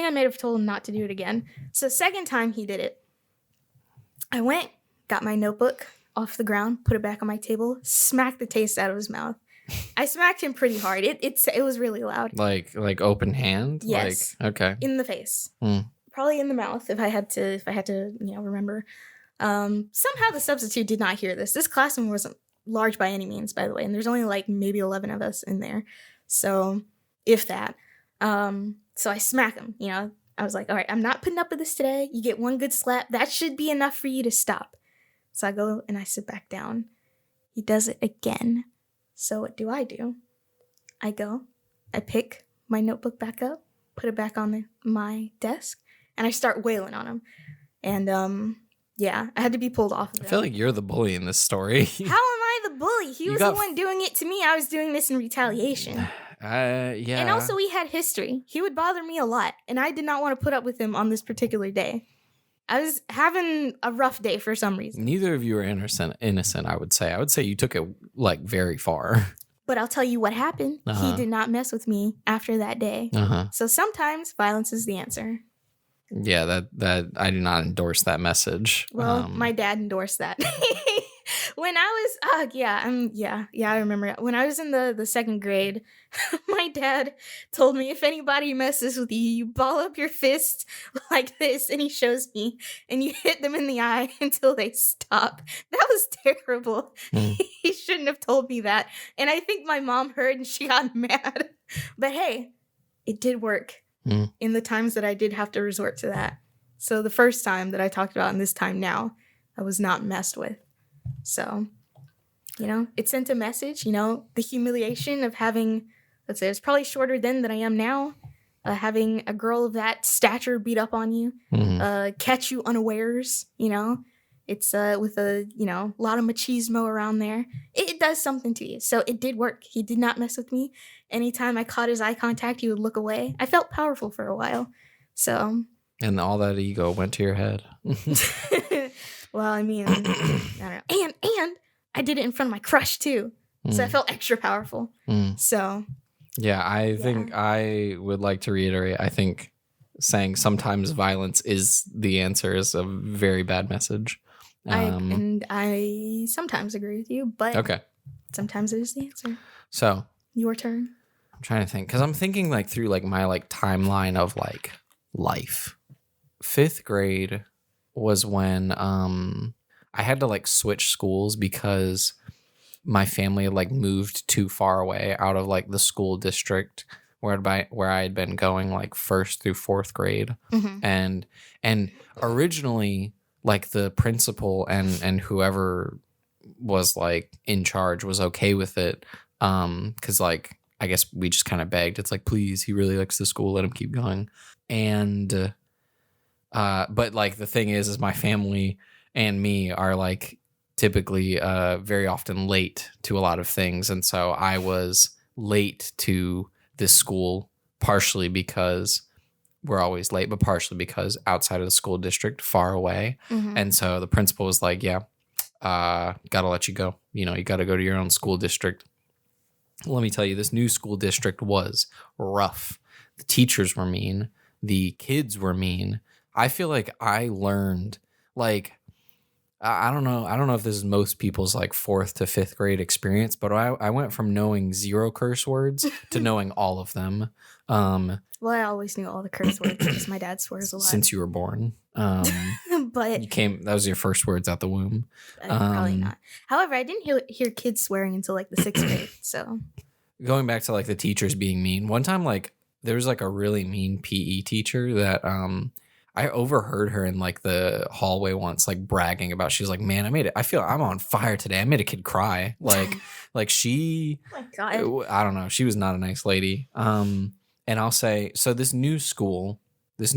I might have told him not to do it again. So second time he did it, I went, got my notebook off the ground, put it back on my table, smacked the taste out of his mouth. I smacked him pretty hard. It was really loud. Like open hand? Yes. Like, okay. In the face. Mm. Probably in the mouth if I had to, remember. Somehow the substitute did not hear this. This classroom wasn't large by any means, by the way, and there's only like maybe 11 of us in there. So, if that. So I smack him, I was like, all right, I'm not putting up with this today. You get one good slap. That should be enough for you to stop. So I go and I sit back down. He does it again. So what do? I go, I pick my notebook back up, put it back on my desk, and I start wailing on him. And, I had to be pulled off of him. I feel like you're the bully in this story. How am I the bully? He was the one doing it to me. I was doing this in retaliation. Yeah. And also we had history. He would bother me a lot, and I did not want to put up with him on this particular day. I was having a rough day for some reason. Neither of you are innocent, I would say. I would say you took it like very far. But I'll tell you what happened. He did not mess with me after that day. So sometimes violence is the answer. Yeah, that I do not endorse that message. Well, my dad endorsed that. When I was, I remember. When I was in the second grade, my dad told me if anybody messes with you, you ball up your fist like this, and he shows me, and you hit them in the eye until they stop. That was terrible. He shouldn't have told me that. And I think my mom heard and she got mad. But hey, it did work in the times that I did have to resort to that. So the first time that I talked about and this time now, I was not messed with. So, it sent a message, the humiliation of having, let's say, it's probably shorter then than I am now, having a girl of that stature beat up on you, catch you unawares, it's with a, lot of machismo around there. It does something to you. So it did work. He did not mess with me. Anytime I caught his eye contact, he would look away. I felt powerful for a while. So. And all that ego went to your head. Well, I mean, I don't know. And I did it in front of my crush, too. So I felt extra powerful. So. Yeah, I think I would like to reiterate, I think saying sometimes violence is the answer is a very bad message. I sometimes agree with you, but sometimes it is the answer. So. Your turn. I'm trying to think, because I'm thinking like through like my like timeline of like life. 5th grade was when I had to like switch schools because my family had like moved too far away out of like the school district where I had been going like 1st through 4th grade. And originally like the principal and whoever was like in charge was okay with it, because like I guess we just kind of begged. It's like, please, he really likes the school, let him keep going. And but like the thing is my family and me are like typically very often late to a lot of things, and so I was late to this school partially because we're always late, but partially because outside of the school district, far away. And so the principal was like, yeah, gotta let you go. You gotta go to your own school district. Let me tell you, this new school district was rough. The teachers were mean. The kids were mean. I feel like I learned, like, I don't know if this is most people's like 4th to 5th grade experience, but I went from knowing 0 curse words to knowing all of them. Well, I always knew all the curse words because my dad swears a lot. Since you were born. But that was your first words out the womb. Probably not. However, I didn't hear kids swearing until like the 6th grade. So going back to like the teachers being mean, one time like there was like a really mean PE teacher that I overheard her in like the hallway once, like bragging about. She's like, "Man, I feel I'm on fire today. I made a kid cry." Like she, Oh my God. I don't know. She was not a nice lady. And I'll say, so this new school in this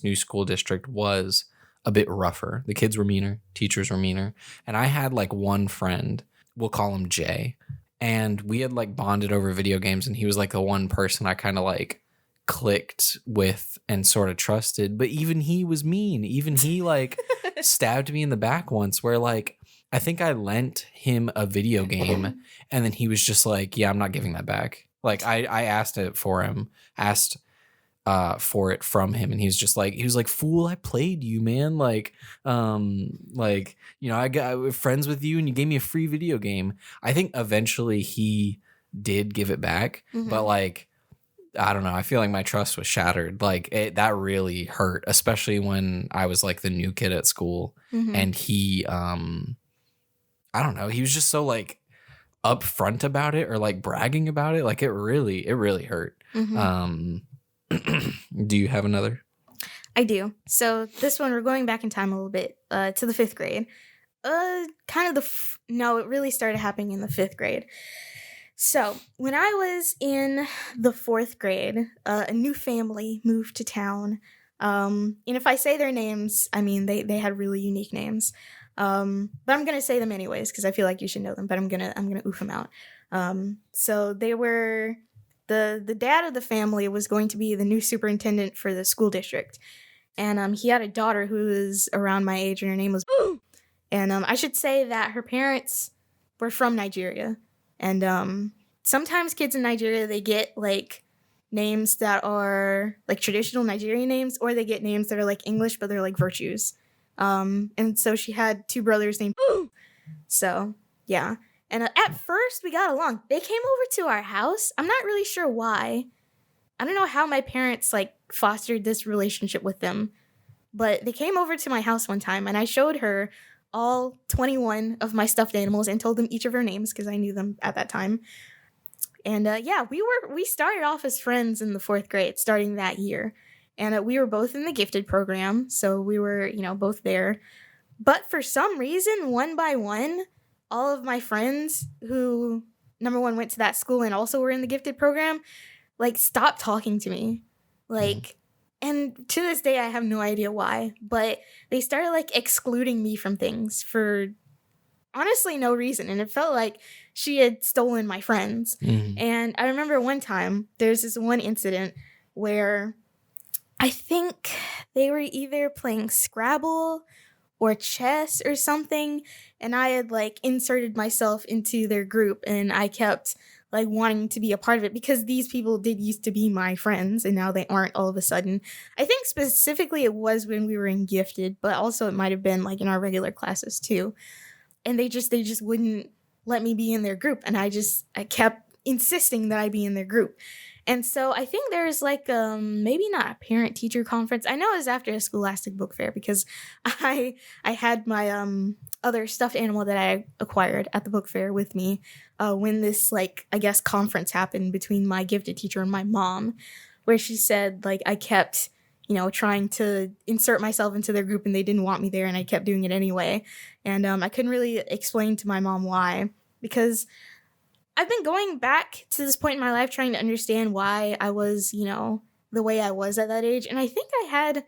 new school district was a bit rougher. The kids were meaner, teachers were meaner, and I had like one friend. We'll call him Jay, and we had like bonded over video games, and he was like the one person I kind of like clicked with and sort of trusted. But even he was mean. Even he like stabbed me in the back once, where like I think I lent him a video game, and then he was just like, "Yeah, I'm not giving that back." Like I asked it for him, asked for it from him, and he was like, "Fool, I played you, man. Like I got friends with you, and you gave me a free video game." I think eventually he did give it back, but like I don't know. I feel like my trust was shattered. Like that really hurt, especially when I was like the new kid at school, and he I don't know. He was just so like upfront about it or like bragging about it. Like it really hurt. Do you have another? I do. So this one, we're going back in time a little bit to the 5th grade. No, it really started happening in the 5th grade. So when I was in the 4th grade, a new family moved to town. And if I say their names, I mean, they had really unique names. But I'm going to say them anyways, because I feel like you should know them, but I'm going to oof them out. So they were, the dad of the family was going to be the new superintendent for the school district. And he had a daughter who was around my age, and her name was and I should say that her parents were from Nigeria. And sometimes kids in Nigeria, they get like names that are like traditional Nigerian names, or they get names that are like English, but they're like virtues. And so she had 2 brothers named So, yeah. And at first we got along. They came over to our house. I'm not really sure why. I don't know how my parents like fostered this relationship with them, but they came over to my house one time, and I showed her all 21 of my stuffed animals and told them each of their names because I knew them at that time. And yeah, we started off as friends in the 4th grade, starting that year. And we were both in the gifted program, so we were, both there. But for some reason, one by one, all of my friends who, number one, went to that school and also were in the gifted program, like, stopped talking to me. Like, and to this day, I have no idea why, but they started, like, excluding me from things for honestly no reason. And it felt like she had stolen my friends. And I remember one time, there's this one incident where I think they were either playing Scrabble or chess or something, and I had like inserted myself into their group, and I kept like wanting to be a part of it because these people did used to be my friends, and now they aren't all of a sudden. I think specifically it was when we were in gifted, but also it might have been like in our regular classes too. And they just wouldn't let me be in their group, and I kept insisting that I be in their group. And so I think there's like maybe not a parent teacher conference. I know it was after a scholastic book fair because I had my other stuffed animal that I acquired at the book fair with me when this like I guess conference happened between my gifted teacher and my mom, where she said like I kept trying to insert myself into their group and they didn't want me there, and I kept doing it anyway. And I couldn't really explain to my mom why, because I've been going back to this point in my life trying to understand why I was, the way I was at that age. And I think I had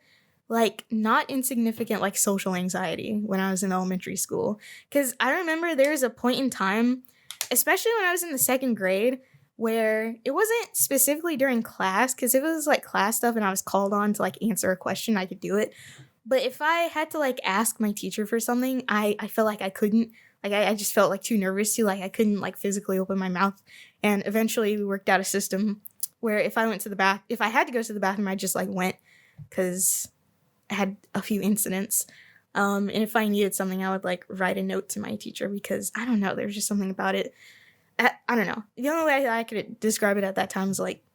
like not insignificant like social anxiety when I was in elementary school. Because I remember there was a point in time, especially when I was in the 2nd grade, where it wasn't specifically during class, because if it was like class stuff and I was called on to like answer a question, I could do it. But if I had to like ask my teacher for something, I felt like I couldn't. Like, I just felt, like, too nervous to, like, I couldn't, like, physically open my mouth. And eventually we worked out a system where if I had to go to the bathroom, I just, like, went because I had a few incidents. And if I needed something, I would, like, write a note to my teacher because, I don't know, there was just something about it. I don't know. The only way I could describe it at that time was, like,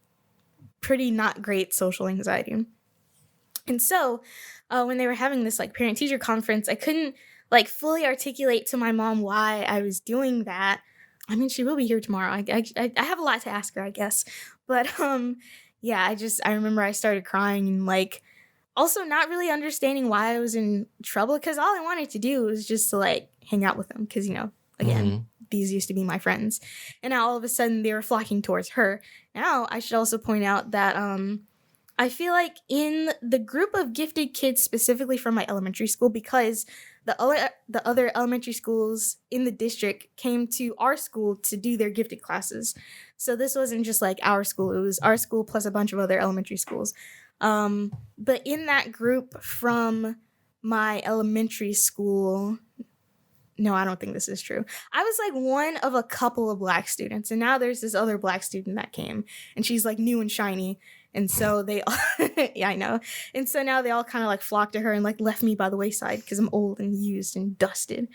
pretty not great social anxiety. And so when they were having this, like, parent-teacher conference, I couldn't like fully articulate to my mom why I was doing that. I mean, she will be here tomorrow. I have a lot to ask her, I guess. But yeah, I remember I started crying, and like also not really understanding why I was in trouble, because all I wanted to do was just to like hang out with them, because, you know, again, these used to be my friends. And now all of a sudden they were flocking towards her. Now I should also point out that I feel like in the group of gifted kids specifically from my elementary school, because the other elementary schools in the district came to our school to do their gifted classes. So this wasn't just like our school, it was our school plus a bunch of other elementary schools. But in that group from my elementary school, no, I don't think this is true. I was like one of a couple of black students, and now there's this other black student that came, and she's like new and shiny. And so they all, yeah, I know. And so now they all kind of like flocked to her and like left me by the wayside because I'm old and used and dusted.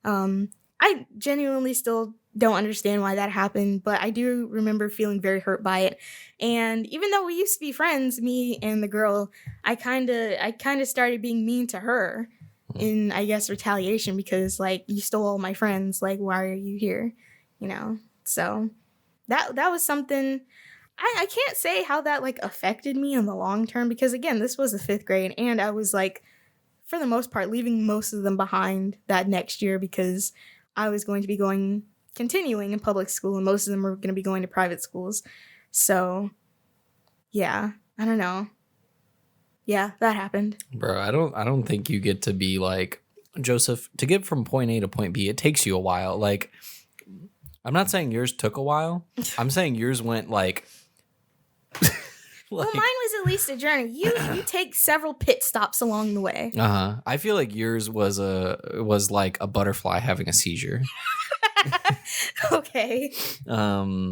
I genuinely still don't understand why that happened, but I do remember feeling very hurt by it. And even though we used to be friends, me and the girl, I kind of started being mean to her in, I guess, retaliation, because like, you stole all my friends, like, why are you here, you know? So that was something. I can't say how that like affected me in the long term, because again, this was the 5th grade, and I was like, for the most part, leaving most of them behind that next year, because I was going to be continuing in public school, and most of them were going to be going to private schools. So yeah, I don't know. Yeah, that happened. Bro, I don't think you get to be like, Joseph, to get from point A to point B, it takes you a while. Like, I'm not saying yours took a while. I'm saying yours went like well, mine was at least a journey. You take several pit stops along the way. I feel like yours was like a butterfly having a seizure. Okay. All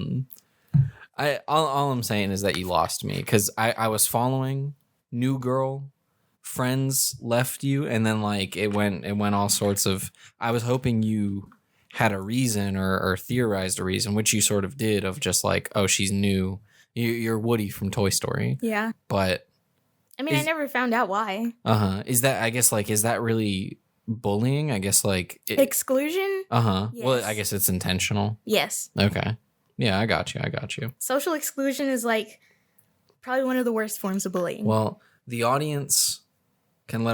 I'm saying is that you lost me, because I was following new girl, friends left you, and then like it went all sorts of. I was hoping you had a reason or theorized a reason, which you sort of did, of just like, oh, she's new. You're Woody from Toy Story. Yeah. But I mean, I never found out why. Is that, I guess, like, is that really bullying? I guess, like... Exclusion? Yes. Well, I guess it's intentional. Yes. Okay. Yeah, I got you. Social exclusion is, like, probably one of the worst forms of bullying. Well, the audience can let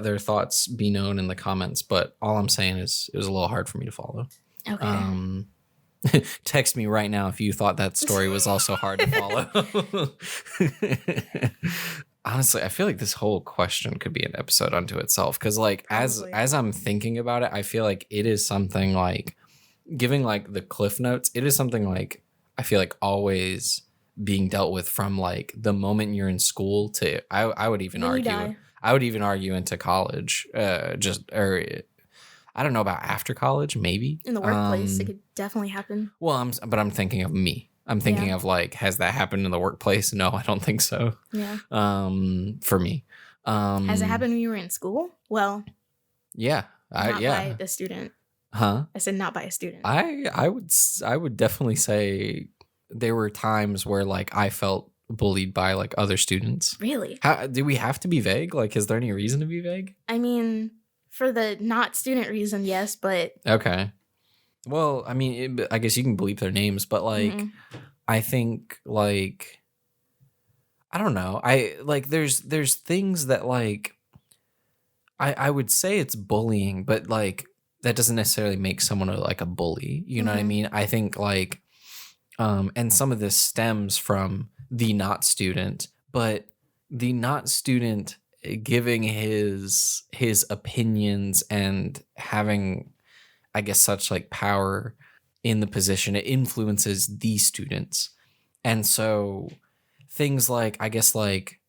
their thoughts be known in the comments, but all I'm saying is it was a little hard for me to follow. Okay. Text me right now if you thought that story was also hard to follow. Honestly, I feel like this whole question could be an episode unto itself, because like Probably. as I'm thinking about it, I feel like it is something like, giving like the cliff notes, it is something like, I feel like always being dealt with from like the moment you're in school to I would even argue into college, I don't know about after college, maybe. In the workplace, it could definitely happen. Well, I'm thinking of me. I'm thinking of like, has that happened in the workplace? No, I don't think so. Yeah. For me. Has it happened when you were in school? Well, yeah. Not by a student. Huh? I said not by a student. I would definitely say there were times where like I felt bullied by like other students. Really? How do we have to be vague? Like, is there any reason to be vague? I mean, for the not student reason, yes, but okay. Well, I mean, I guess you can bleep their names, but like, I think like, I don't know. I like there's things that like, I would say it's bullying, but like that doesn't necessarily make someone like a bully. You know what I mean? I think like, and some of this stems from the not student, but the not student giving his opinions and having, I guess, such like power in the position, it influences the students. And so things like, I guess, like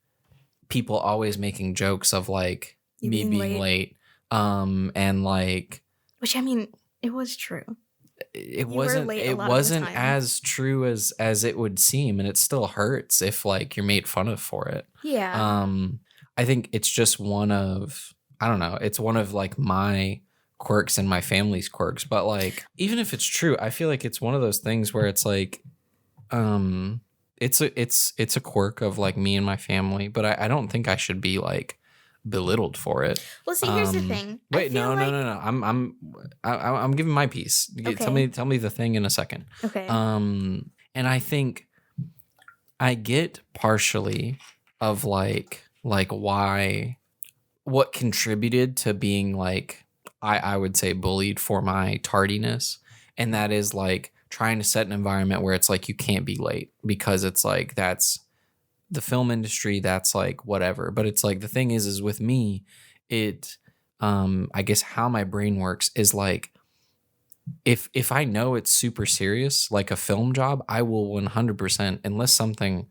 people always making jokes of like me being late, and like, which I mean, it was true. It wasn't as true as it would seem, and it still hurts if like you're made fun of for it. Yeah. I think it's just one of, I don't know, it's one of like my quirks and my family's quirks, but like even if it's true, I feel like it's one of those things where it's like it's a quirk of like me and my family, but I don't think I should be like belittled for it. Well, see, here's the thing. Wait, no. I'm giving my piece. Okay. Tell me the thing in a second. Okay. And I think I get partially of like like what contributed to being like I would say bullied for my tardiness, and that is like trying to set an environment where it's like you can't be late because it's like that's the film industry, that's like whatever. But it's like the thing is with me, it I guess how my brain works is like if I know it's super serious, like a film job, I will 100%, unless something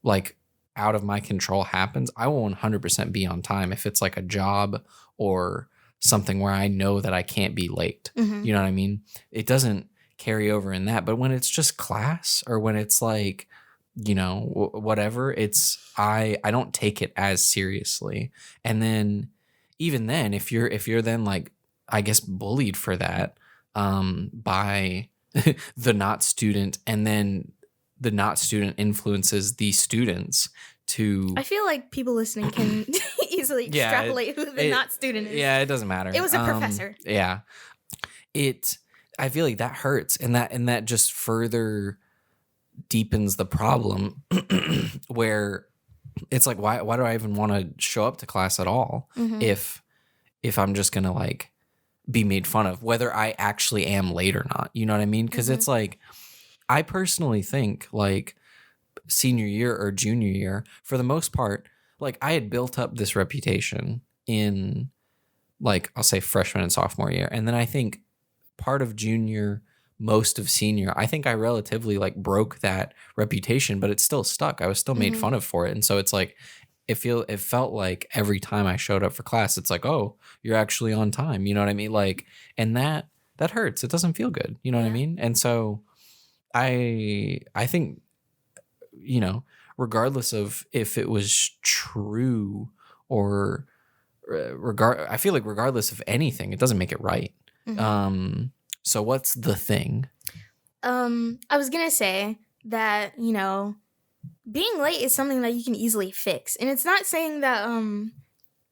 like out of my control happens, I will 100% be on time. If it's like a job or something where I know that I can't be late, Mm-hmm. you know what I mean? It doesn't carry over in that. But when it's just class or when it's like, you know, whatever, it's I don't take it as seriously. And then even then, if you're then like, I guess, bullied for that by the not student, and then the not student influences the students to I feel like people listening can easily Yeah, extrapolate who the it- not student is. yeah, it doesn't matter. It was a professor. Yeah, I feel like that hurts, and that just further deepens the problem where it's like, why do I even want to show up to class at all Mhm. if I'm just gonna like be made fun of, whether I actually am late or not? You know what I mean? Because it's like, I personally think like senior year or junior year, for the most part, like I had built up this reputation in like, I'll say freshman and sophomore year. And then I think part of junior, most of senior, I think I relatively like broke that reputation, but it still stuck. I was still made Mhm. fun of for it. And so it's like, it felt like every time I showed up for class, it's like, oh, you're actually on time. You know what I mean? Like, and that hurts. It doesn't feel good. You know what I Yeah. mean? And so I think, you know, regardless of if it was true or I feel like regardless of anything, it doesn't make it right. Mhm. So what's the thing? I was gonna say that, you know, being late is something that you can easily fix. And it's not saying that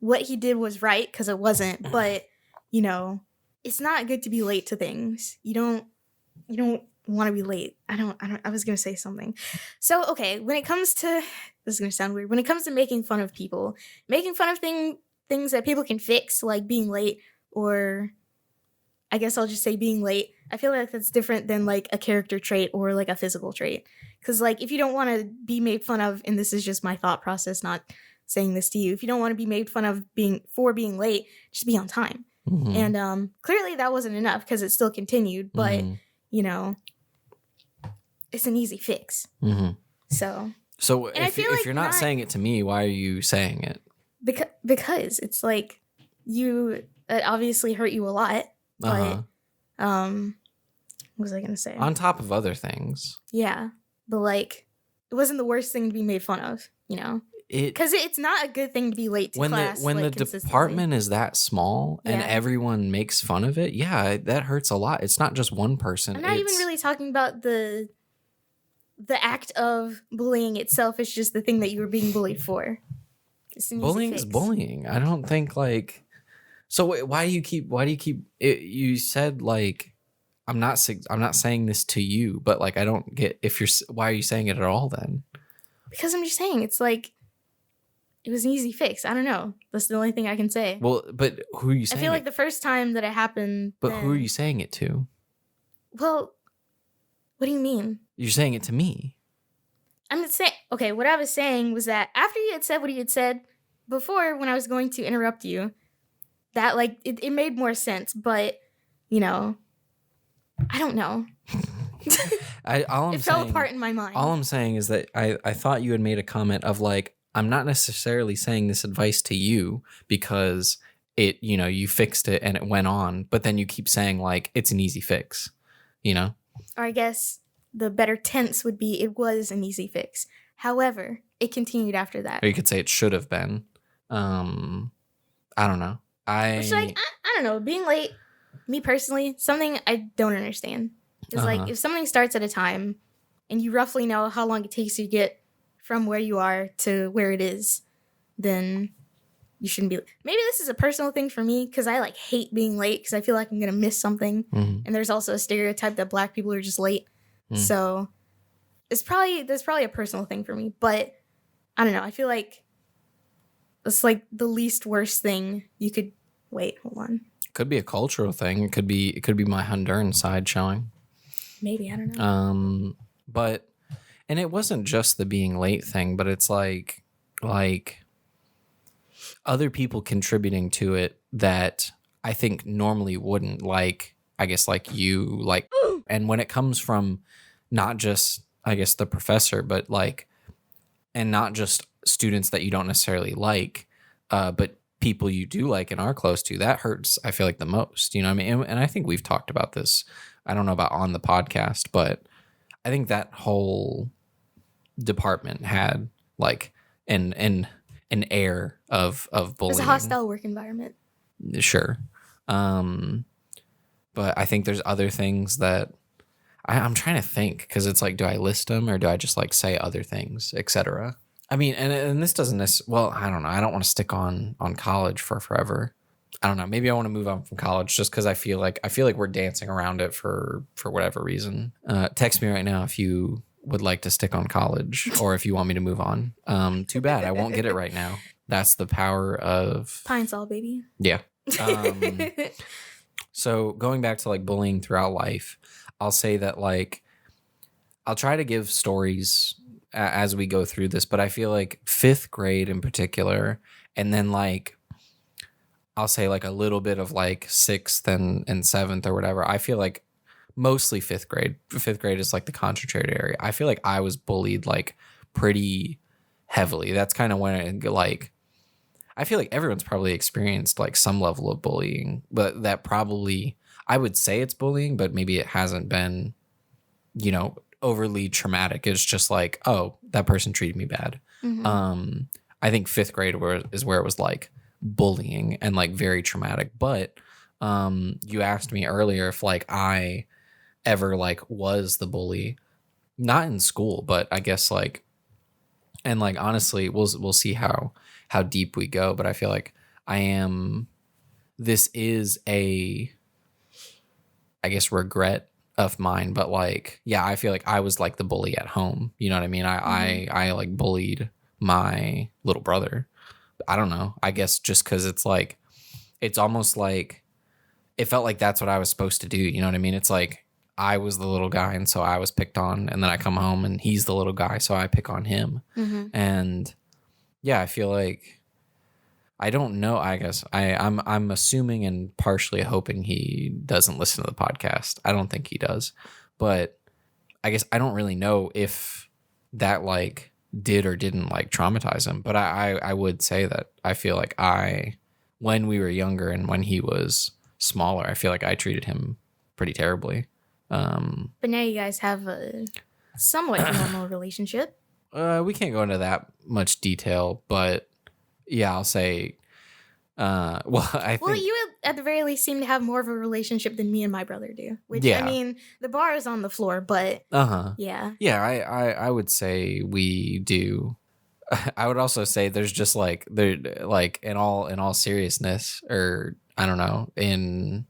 what he did was right, because it wasn't, but you know, it's not good to be late to things. You don't want to be late. I was gonna say something. So okay, when it comes to this is gonna sound weird. When it comes to making fun of people, making fun of things that people can fix, like being late, or I guess I'll just say being late. I feel like that's different than like a character trait or like a physical trait. Because like if you don't want to be made fun of, and this is just my thought process, not saying this to you, if you don't want to be made fun of being late, just be on time. Mhm. And clearly that wasn't enough because it still continued. But Mhm. you know, it's an easy fix. Mhm. So So And I if feel if like you're not saying it to me, why are you saying it? because it's like it obviously hurt you a lot. Uh-huh. But what was I gonna say? On top of other things, Yeah, but like it wasn't the worst thing to be made fun of, you know, it because it's not a good thing to be late to when class. the when like, the consistently. department is that small and Yeah. everyone makes fun of it, yeah, that hurts a lot. It's not just one person. I'm not even really talking about the act of bullying itself. It's just the thing that you were being bullied for. It's an easy Bullying is fix. bullying. I don't think like. So why do you keep? You said like, I'm not saying this to you, but like I don't get if you're. Why are you saying it at all then? Because I'm just saying, it's like it was an easy fix. I don't know. That's the only thing I can say. Well, but who are you I saying? feel like the first time that it happened. But who are you saying it to? Well, what do you mean? You're saying it to me. I'm just saying. Okay, what I was saying was that after you had said what you had said before, when I was going to interrupt you, that like it made more sense. But you know, I don't know. It fell apart in my mind. All I'm saying is that I thought you had made a comment of like, I'm not necessarily saying this advice to you because it, you know, you fixed it and it went on, but then you keep saying like it's an easy fix, you know? Or I guess the better tense would be it was an easy fix. However, it continued after that. Or you could say it should have been. I don't know. Which like I don't know, being late, me personally, something I don't understand. Is like if something starts at a time and you roughly know how long it takes to get from where you are to where it is, then you shouldn't be. Maybe this is a personal thing for me because I like hate being late because I feel like I'm gonna miss something. Mhm. And there's also a stereotype that Black people are just late. So that's probably a personal thing for me. But I don't know. I feel like It's like the least worst thing you could. Wait, hold on. Could be a cultural thing. It could be my Honduran side showing. Maybe, I don't know. But and it wasn't just the being late thing, but it's like other people contributing to it that I think normally wouldn't, like, I guess, like you, like, and when it comes from not just, I guess, the professor, but like, and not just students that you don't necessarily like, but people you do like and are close to, that hurts, I feel like, the most, you know what I mean? And I think we've talked about this, I don't know about on the podcast, but I think that whole department had like an air of bullying. It's a hostile work environment. Sure. But I think there's other things that I'm trying to think, because it's like, do I list them or do I just like say other things, etc.? I mean, and this doesn't well, I don't know. I don't want to stick on college for forever. I don't know. Maybe I want to move on from college just because I feel like we're dancing around it for whatever reason. Text me right now if you would like to stick on college or if you want me to move on. Too bad. I won't get it right now. That's the power of Pine Sol, baby. Yeah. So going back to like bullying throughout life, I'll say that like I'll try to give stories as we go through this, but I feel like 5th grade in particular, and then like I'll say like a little bit of like 6th and 7th or whatever. I feel like mostly 5th grade. 5th grade is like the concentrated area. I feel like I was bullied like pretty heavily. That's kind of when it like, I feel like everyone's probably experienced like some level of bullying, but that probably, I would say it's bullying, but maybe it hasn't been, you know, overly traumatic. It's just like, oh, that person treated me bad. Mm-hmm. I think 5th grade is where it was like bullying and like very traumatic. But you asked me earlier if like I ever like was the bully, not in school, but I guess like, and like honestly, we'll see how deep we go. But I feel like I am. This is a, I guess, regret of mine, but like, yeah, I feel like I was like the bully at home. You know what I mean? I like bullied my little brother. I don't know. I guess just because it's like, it's almost like it felt like that's what I was supposed to do. You know what I mean? It's like I was the little guy, and so I was picked on, and then I come home and he's the little guy, so I pick on him. Mm-hmm. And yeah, I feel like, I don't know. I guess I'm assuming and partially hoping he doesn't listen to the podcast. I don't think he does, but I guess I don't really know if that like did or didn't like traumatize him. But I would say that I feel like when we were younger and when he was smaller, I feel like I treated him pretty terribly. But now you guys have a somewhat normal relationship. We can't go into that much detail, but yeah, I'll say, I think... Well, you at the very least seem to have more of a relationship than me and my brother do. Which, yeah. I mean, the bar is on the floor, but yeah. Yeah, I would say we do. I would also say there's just like, there, like in all seriousness, or I don't know, in,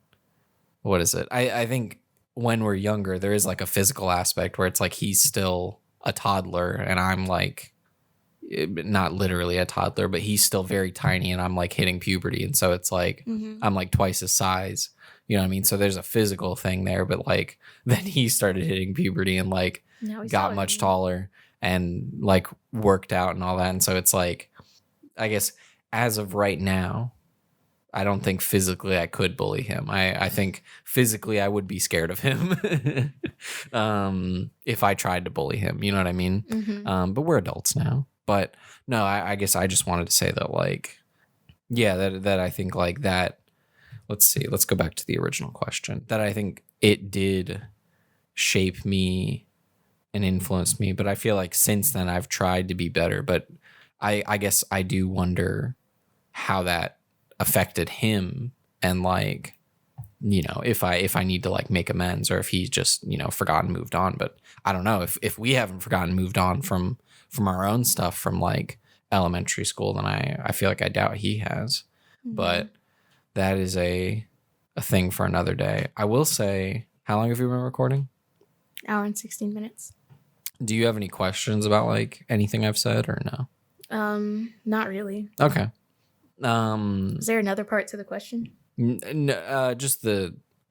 what is it? I think when we're younger, there is like a physical aspect where it's like he's still a toddler and I'm like, not literally a toddler, but he's still very tiny and I'm like hitting puberty. And so it's like, I'm like twice his size, you know what I mean? So there's a physical thing there, but like then he started hitting puberty and like got much taller and like worked out and all that. And so it's like, I guess as of right now, I don't think physically I could bully him. I think physically I would be scared of him if I tried to bully him. You know what I mean? Mm-hmm. But we're adults now. But no, I guess I just wanted to say that, like, yeah, that I think like that. Let's see. Let's go back to the original question. That I think it did shape me and influence me. But I feel like since then I've tried to be better. But I guess I do wonder how that affected him, and like, you know, if I need to like make amends, or if he's just, you know, forgotten, moved on. But I don't know if we haven't forgotten, moved on from our own stuff from like elementary school, then I feel like I doubt he has. Mm-hmm. But that is a thing for another day. I will say, how long have you been recording? 1 hour and 16 minutes. Do you have any questions about like anything I've said or no? Not really. Okay. Is there another part to the question?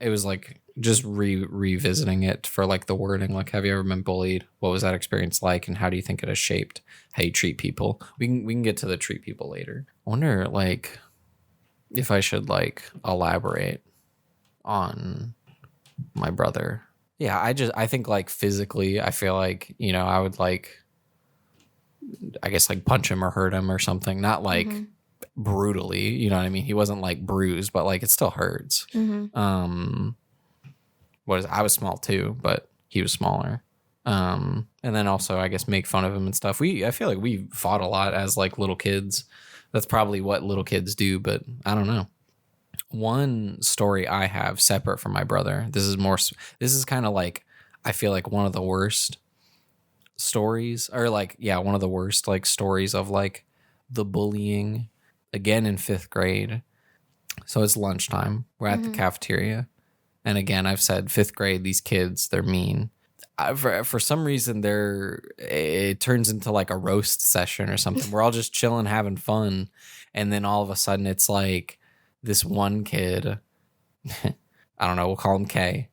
It was like just revisiting it for like the wording. Like, have you ever been bullied? What was that experience like, and how do you think it has shaped how you treat people? We can get to the treat people later. I wonder like if I should like elaborate on my brother. Yeah, I think like physically, I feel like, you know, I would like, I guess like punch him or hurt him or something. Not like brutally, you know what I mean? He wasn't like bruised, but like it still hurts. I was small too, but he was smaller. And then also I guess make fun of him and stuff. I feel like we fought a lot as like little kids. That's probably what little kids do, but I don't know. One story I have separate from my brother. This is kind of like, I feel like one of the worst stories, or like, yeah, one of the worst like stories of like the bullying. Again in 5th grade. So it's lunchtime. We're at the cafeteria. And again, I've said 5th grade, these kids, they're mean. For some reason, it turns into like a roast session or something. We're all just chilling, having fun. And then all of a sudden it's like this one kid, I don't know, we'll call him K.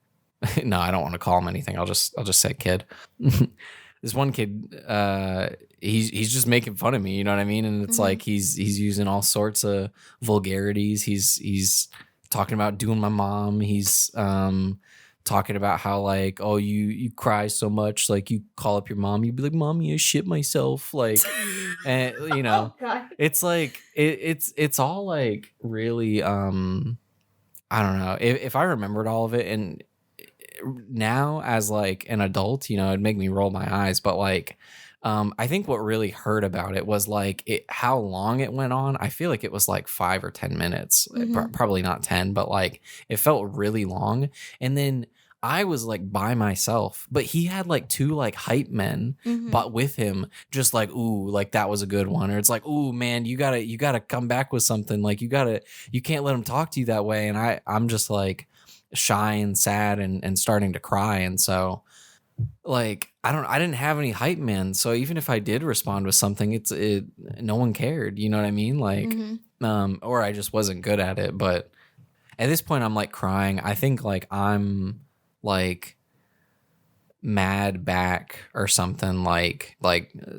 No, I don't want to call him anything. I'll just say kid. This one kid, he's just making fun of me, you know what I mean? And it's like he's using all sorts of vulgarities. He's talking about doing my mom. He's talking about how like, oh, you cry so much, like you call up your mom, you'd be like, mommy, I shit myself, like, and you know, it's like it's all like really I don't know if I remembered all of it, and now as like an adult, you know, it'd make me roll my eyes, but like I think what really hurt about it was like how long it went on. I feel like it was like 5 or 10 minutes, probably not 10, but like it felt really long. And then I was like by myself, but he had like 2 like hype men but with him, just like, ooh, like that was a good one, or it's like, ooh man, you gotta come back with something, like you can't let him talk to you that way. And I'm just like shy and sad and starting to cry. And so like I didn't have any hype men, so even if I did respond with something, no one cared, you know what I mean? Like or I just wasn't good at it. But at this point I'm like crying. I think like I'm like mad back or something, like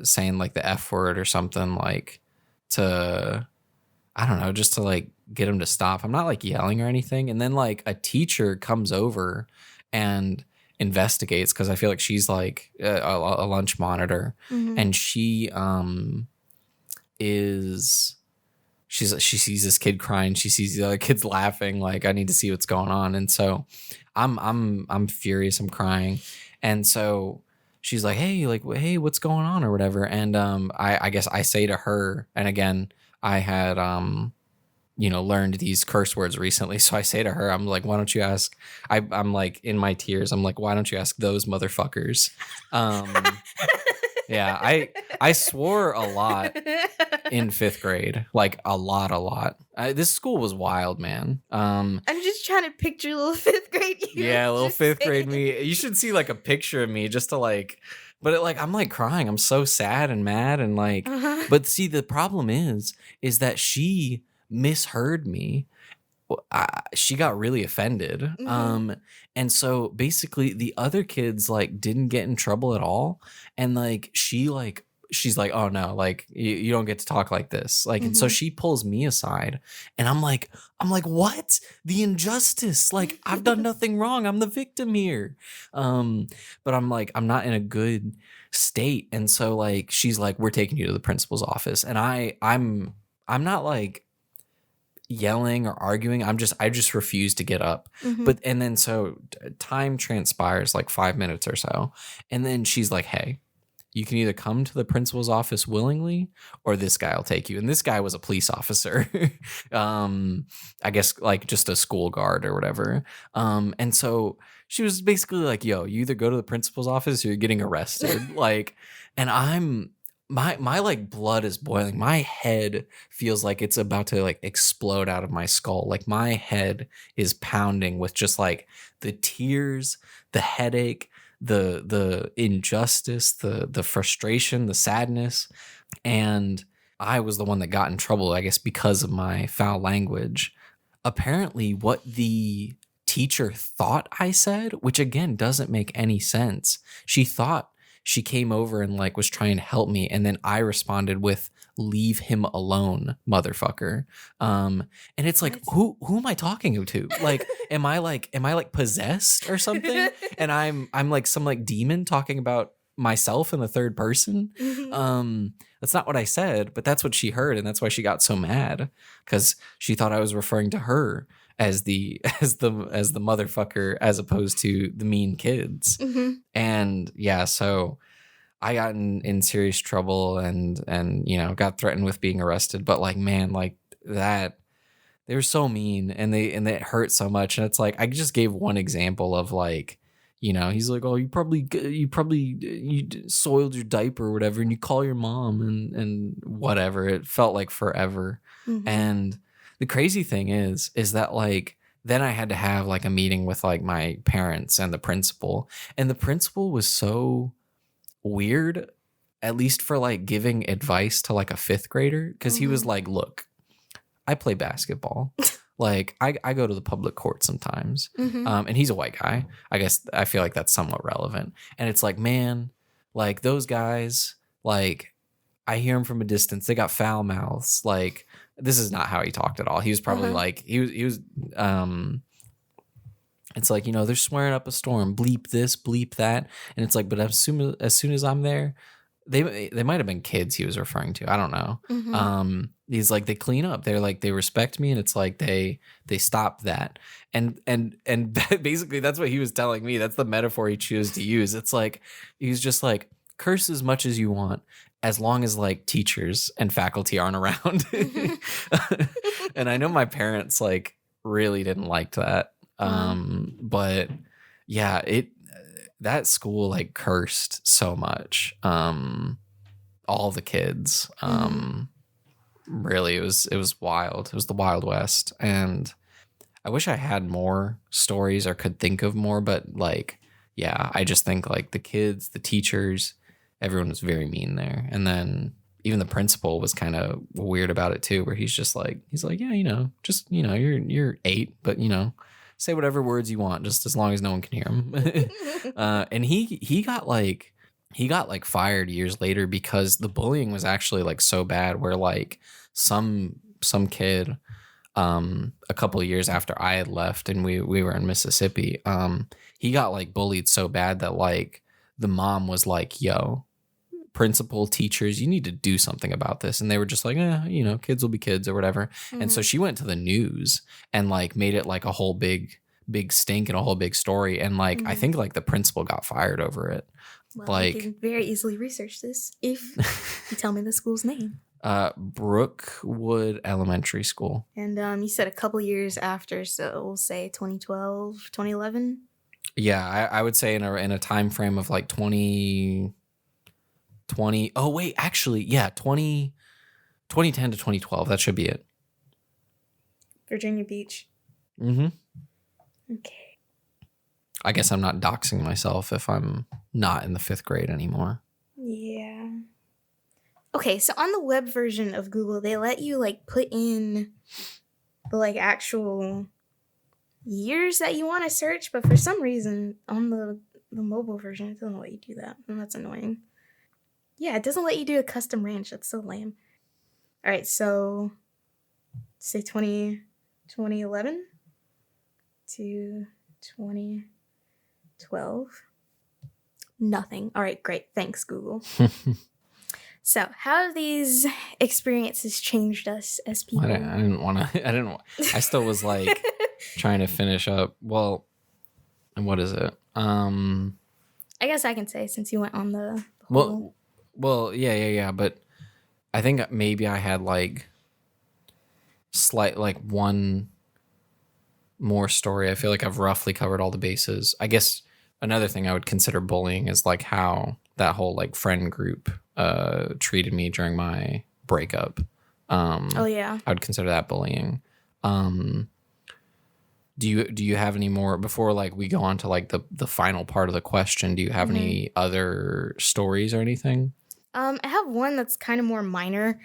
saying like the F word or something, like to, I don't know, just to like get him to stop. I'm not like yelling or anything. And then like a teacher comes over and investigates, because I feel like she's like a lunch monitor, and she sees this kid crying, she sees the other kids laughing, like I need to see what's going on. And so I'm furious, I'm crying. And so she's like, hey, what's going on or whatever. And I guess I say to her, and again, I had learned these curse words recently. So I say to her, I'm like, why don't you ask, I'm like in my tears, I'm like, why don't you ask those motherfuckers? Yeah, I swore a lot in 5th grade, like a lot. This school was wild, man. I'm just trying to picture little 5th grade you. Yeah, little 5th grade me. You should see like a picture of me just to like, but I'm like crying. I'm so sad and mad and like, but see, the problem is that she misheard me. She got really offended. And so basically the other kids like didn't get in trouble at all. And like she's like, oh no, like you don't get to talk like this. Like, and so she pulls me aside, and I'm like, what? The injustice. Like, I've done nothing wrong. I'm the victim here. But I'm like, I'm not in a good state. And so like, she's like, we're taking you to the principal's office. And I'm not like yelling or arguing. I just refuse to get up. But, and then so time transpires like 5 minutes or so. And then she's like, hey, you can either come to the principal's office willingly, or this guy will take you. And this guy was a police officer. I guess like just a school guard or whatever. And so she was basically like, yo, you either go to the principal's office or you're getting arrested. Like, and my like blood is boiling. My head feels like it's about to like explode out of my skull. Like my head is pounding with just like the tears, the headache, the injustice, the frustration, the sadness. And I was the one that got in trouble, I guess, because of my foul language. Apparently, what the teacher thought I said, which again doesn't make any sense. She thought she came over and like was trying to help me, and then I responded with "Leave him alone, motherfucker." And it's like, who am I talking to? Like, am I like possessed or something? And I'm like some like demon talking about myself in the third person. That's not what I said, but that's what she heard, and that's why she got so mad, because she thought I was referring to her as the motherfucker as opposed to the mean kids. And yeah, so I got in serious trouble and got threatened with being arrested. But like, man, like that, they were so mean, and it hurt so much. And it's like, I just gave one example of like, he's like, oh, you probably soiled your diaper or whatever, and you call your mom and whatever. It felt like forever. And the crazy thing is that like, then I had to have like a meeting with like my parents and the principal was so weird, at least for like giving advice to like a fifth grader. Cause he was like, look, I play basketball. Like I go to the public court sometimes. And he's a white guy. I guess I feel like that's somewhat relevant. And it's like, man, like those guys, like I hear them from a distance. They got foul mouths. Like, this is not how he talked at all. He was probably like, he was, it's like, they're swearing up a storm, bleep this, bleep that. And it's like, but as soon as I'm there, they might've been kids he was referring to. I don't know. He's like, they clean up. They're like, they respect me. And it's like, they stop that. And basically that's what he was telling me. That's the metaphor he chose to use. It's like, he's just like, curse as much as you want, as long as like teachers and faculty aren't around. And I know my parents like really didn't like that. But yeah, that school like cursed so much. All the kids. Really, it was wild. It was the Wild West. And I wish I had more stories or could think of more, but like, yeah, I just think like the kids, the teachers, everyone was very mean there. And then even the principal was kind of weird about it too, where he's like, yeah, just, you're 8, but say whatever words you want, just as long as no one can hear him. And he got fired years later because the bullying was actually like so bad, where like some kid, a couple of years after I had left and we were in Mississippi, he got like bullied so bad that like the mom was like, yo, principal, teachers, you need to do something about this. And they were just like, kids will be kids or whatever. And so she went to the news and like made it like a whole big stink and a whole big story. And like, I think like the principal got fired over it. Well, like, you can very easily research this if you tell me the school's name. Brookwood Elementary School. And you said a couple years after, so we'll say 2012, 2011. Yeah, I would say in a time frame of like 2010 to 2012. That should be it. Virginia Beach. Okay. I guess I'm not doxing myself if I'm not in the 5th grade anymore. Yeah. Okay, so on the web version of Google, they let you like put in the like actual years that you want to search, but for some reason on the mobile version, it doesn't let you do that, and that's annoying. Yeah, it doesn't let you do a custom range. That's so lame. All right, so say 2011 to 2012. Nothing. All right, great. Thanks, Google. So, how have these experiences changed us as people? I still was like trying to finish up. Well, and what is it? I guess I can say, since you went on the whole... Well, yeah. But I think maybe I had like one more story. I feel like I've roughly covered all the bases. I guess another thing I would consider bullying is like how that whole like friend group treated me during my breakup. Oh yeah, I would consider that bullying. Do you have any more before like we go on to like the final part of the question? Do you have any other stories or anything? I have one that's kind of more minor.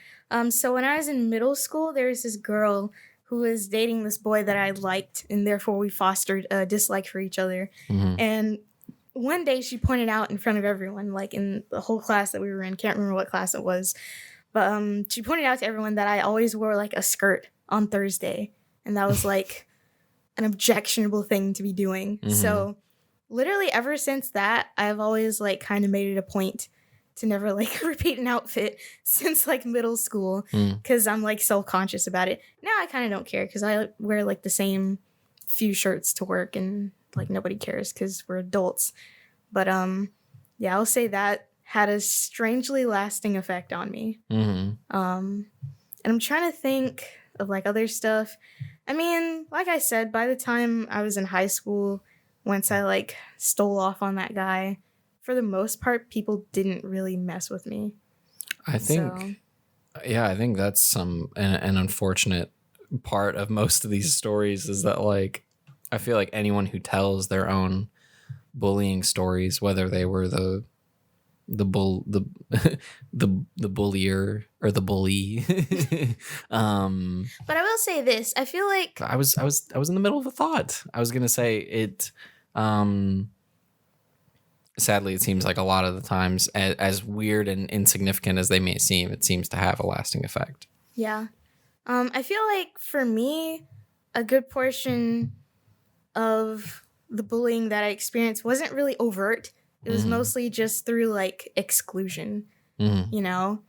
So when I was in middle school, there was this girl who was dating this boy that I liked, and therefore we fostered a dislike for each other. Mm-hmm. And one day she pointed out in front of everyone, like in the whole class that we were in, can't remember what class it was, but she pointed out to everyone that I always wore like a skirt on Thursday, and that was like an objectionable thing to be doing. Mm-hmm. So literally ever since that, I've always like kind of made it a point to never like repeat an outfit since like middle school because I'm like self-conscious about it. Now I kind of don't care because I wear like the same few shirts to work and like nobody cares because we're adults. But yeah, I'll say that had a strangely lasting effect on me. Mm-hmm. And I'm trying to think of like other stuff. I mean, like I said, by the time I was in high school, once I like stole off on that guy, for the most part, people didn't really mess with me. I think, yeah, I think that's an unfortunate part of most of these stories is that like, I feel like anyone who tells their own bullying stories, whether they were the bullier or the bully. But I will say this: I feel like I was in the middle of a thought. I was gonna say it. Sadly, it seems like a lot of the times, as weird and insignificant as they may seem, it seems to have a lasting effect. Yeah, I feel like for me, a good portion of the bullying that I experienced wasn't really overt. It was mostly just through like exclusion, you know?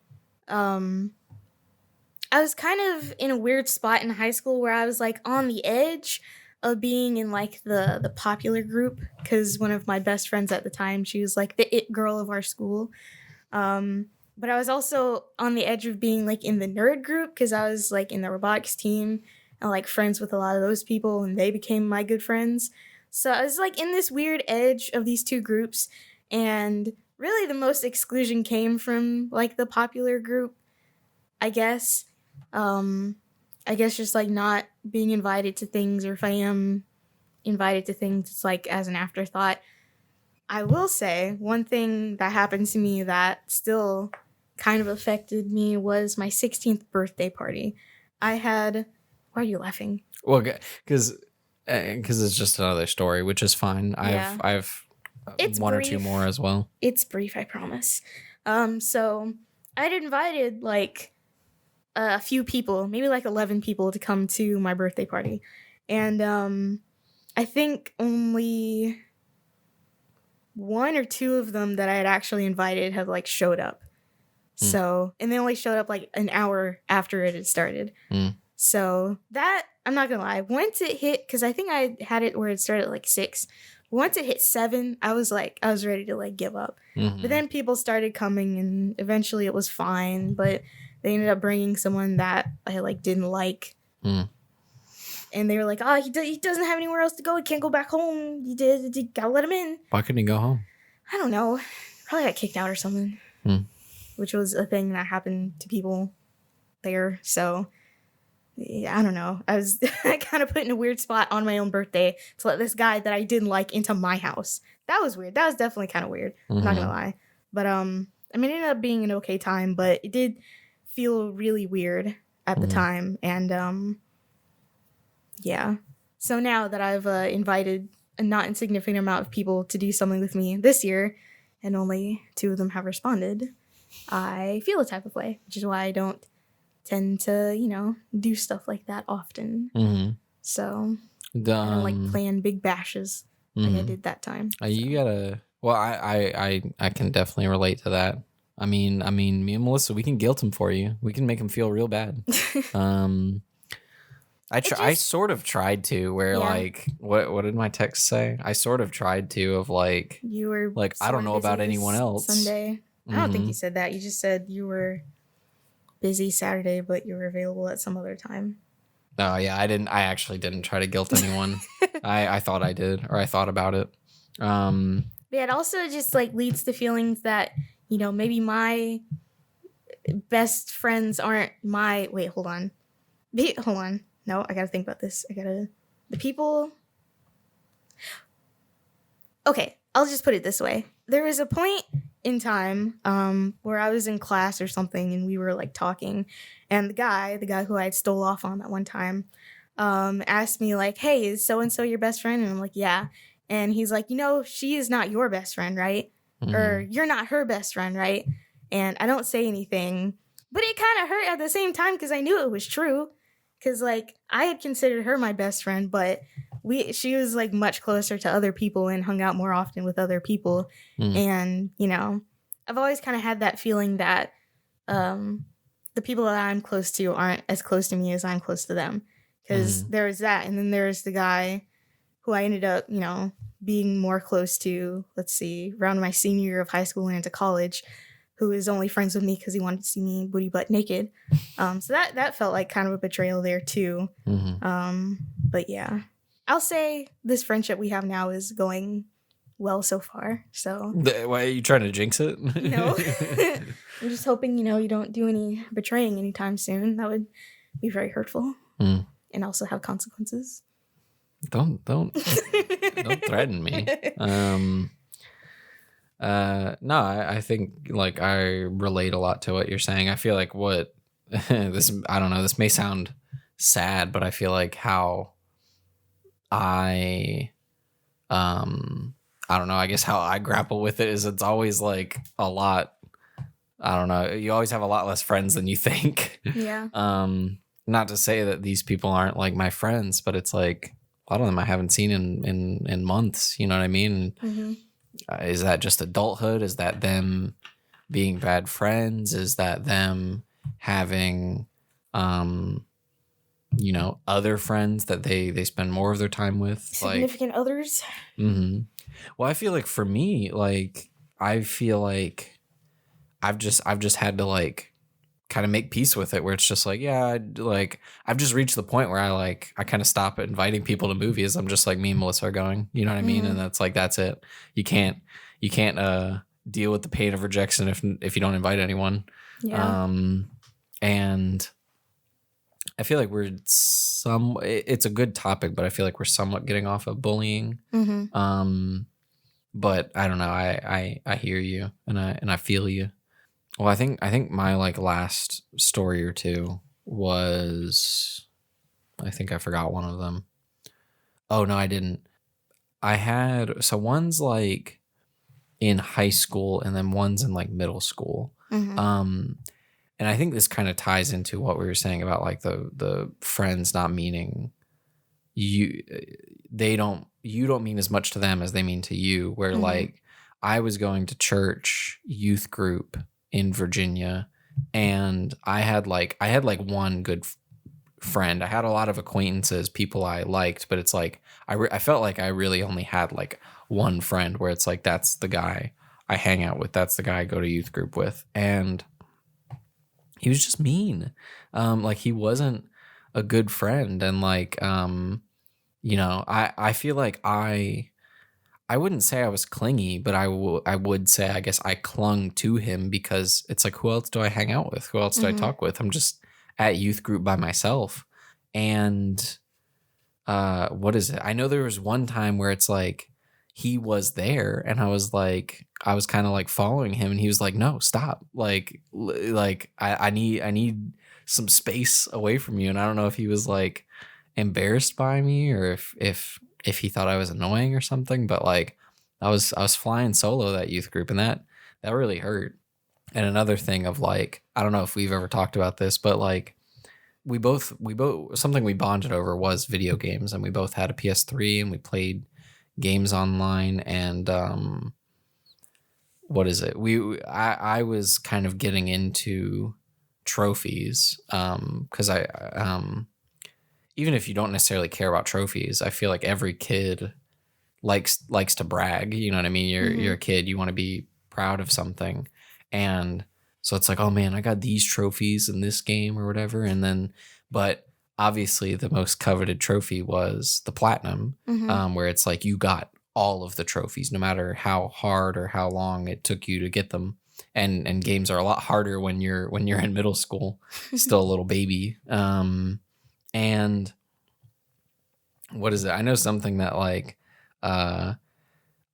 I was kind of in a weird spot in high school where I was like on the edge of being in like the popular group because one of my best friends at the time, she was like the it girl of our school. But I was also on the edge of being like in the nerd group because I was like in the robotics team and like friends with a lot of those people and they became my good friends. So I was like in this weird edge of these two groups, and really the most exclusion came from like the popular group, I guess. I guess just like not being invited to things, or if I am invited to things, it's like as an afterthought. I will say one thing that happened to me that still kind of affected me was my 16th birthday party. I had. Why are you laughing? Well, because it's just another story, which is fine. Yeah. I've It's one brief. or two more as well. It's brief, I promise. So I'd invited like a few people, maybe like 11 people, to come to my birthday party, and I think only one or two of them that I had actually invited have like showed up. So, and they only showed up like an hour after it had started. So that, I'm not gonna lie, once it hit, because I think I had it where it started at like 6. Once it hit 7, I was ready to like give up. But then people started coming, and eventually it was fine. But they ended up bringing someone that I like didn't like, and they were like, "Oh, he doesn't have anywhere else to go. He can't go back home. You gotta let him in." Why couldn't he go home? I don't know. Probably got kicked out or something, which was a thing that happened to people there. So. Yeah, I don't know. I was kind of put in a weird spot on my own birthday to let this guy that I didn't like into my house. That was weird. That was definitely kind of weird. I'm not gonna lie. But I mean, it ended up being an okay time, but it did feel really weird at the time. And yeah. So now that I've invited a not insignificant amount of people to do something with me this year, and only 2 of them have responded, I feel a type of way, which is why I don't tend to, do stuff like that often. So I don't like plan big bashes like I did that time. You gotta. Well, I can definitely relate to that. I mean, me and Melissa, we can guilt him for you. We can make him feel real bad. I sort of tried to. Where like, what did my text say? I sort of tried to of like you were like I don't know about anyone else. Sunday. I don't think you said that. You just said you were busy Saturday, but you were available at some other time. Oh yeah, I actually didn't try to guilt anyone. I thought I did, or I thought about it. But yeah, it also just like leads to feelings that, maybe my best friends aren't my. Wait, hold on. No, I gotta think about this. The people. Okay, I'll just put it this way. There was a point in time where I was in class or something and we were like talking, and the guy who I stole off on that one time asked me like, "Hey, is so and so your best friend?" And I'm like, "Yeah." And he's like, "She is not your best friend, right? Or Mhm. you're not her best friend, right?" And I don't say anything, but it kind of hurt at the same time because I knew it was true. Because like I had considered her my best friend, but she was like much closer to other people and hung out more often with other people. Mm. And I've always kind of had that feeling that the people that I'm close to aren't as close to me as I'm close to them. Because Mhm. there was that, and then there's the guy who I ended up, being more close to, let's see, around my senior year of high school and into college, who is only friends with me because he wanted to see me booty butt naked. So that felt like kind of a betrayal there too. Mhm. But yeah, I'll say this friendship we have now is going well so far. So Why are you trying to jinx it? no, I'm just hoping you don't do any betraying anytime soon. That would be very hurtful Mm. and also have consequences. Don't threaten me. No, I think like I relate a lot to what you're saying. I feel like what this, I don't know, this may sound sad, but I feel like how I I don't know, I guess how I grapple with it is it's always like a lot, I don't know, you always have a lot less friends than you think. Yeah. Not to say that these people aren't like my friends, but it's like a lot of them I haven't seen in months, you know what I mean? Mm-hmm. Is that just adulthood? Is that them being bad friends? Is that them having other friends that they spend more of their time with? Significant others. Mm-hmm. Well, I feel like for me, like I feel like I've just had to like kind of make peace with it, where it's just like, yeah, like I've just reached the point where I kind of stop inviting people to movies. I'm just like, me and Melissa are going, you know what I mean? And that's it. You can't deal with the pain of rejection if you don't invite anyone. Yeah. And I feel like it's a good topic, but I feel like we're somewhat getting off of bullying. Mm-hmm. But I don't know. I hear you and I feel you. Well, I think my like last story or two was, I think I forgot one of them. Oh no, I didn't. So one's like in high school and then one's in like middle school. Mm-hmm. And I think this kind of ties into what we were saying about like the friends not meaning you you don't mean as much to them as they mean to you, where Mm-hmm. like I was going to church youth group in Virginia, and I had like one good friend. I had a lot of acquaintances, people I liked, but it's like I felt like I really only had like one friend, where it's like that's the guy I hang out with, that's the guy I go to youth group with, and he was just mean. Like he wasn't a good friend, and like I feel like I wouldn't say I was clingy, but I would say I guess I clung to him, because it's like, who else do I hang out with? Who else do I Mm-hmm. talk with? I'm just at youth group by myself. And what is it? I know there was one time where it's like he was there and I was kind of like following him, and he was like, no, stop. Like I need some space away from you. And I don't know if he was like embarrassed by me, or if he thought I was annoying or something, but like I was flying solo that youth group, and that really hurt. And another thing of like, I don't know if we've ever talked about this, but like we both something we bonded over was video games, and we both had a PS3 and we played games online. And what is it? I was kind of getting into trophies, because I even if you don't necessarily care about trophies, I feel like every kid likes to brag. You know what I mean? You're a kid, you want to be proud of something, and so it's like, oh man, I got these trophies in this game or whatever. And then, but obviously the most coveted trophy was the platinum, Mm-hmm. where it's like you got all of the trophies, no matter how hard or how long it took you to get them. And games are a lot harder when you're in middle school, still a little baby. And what is it? I know something that like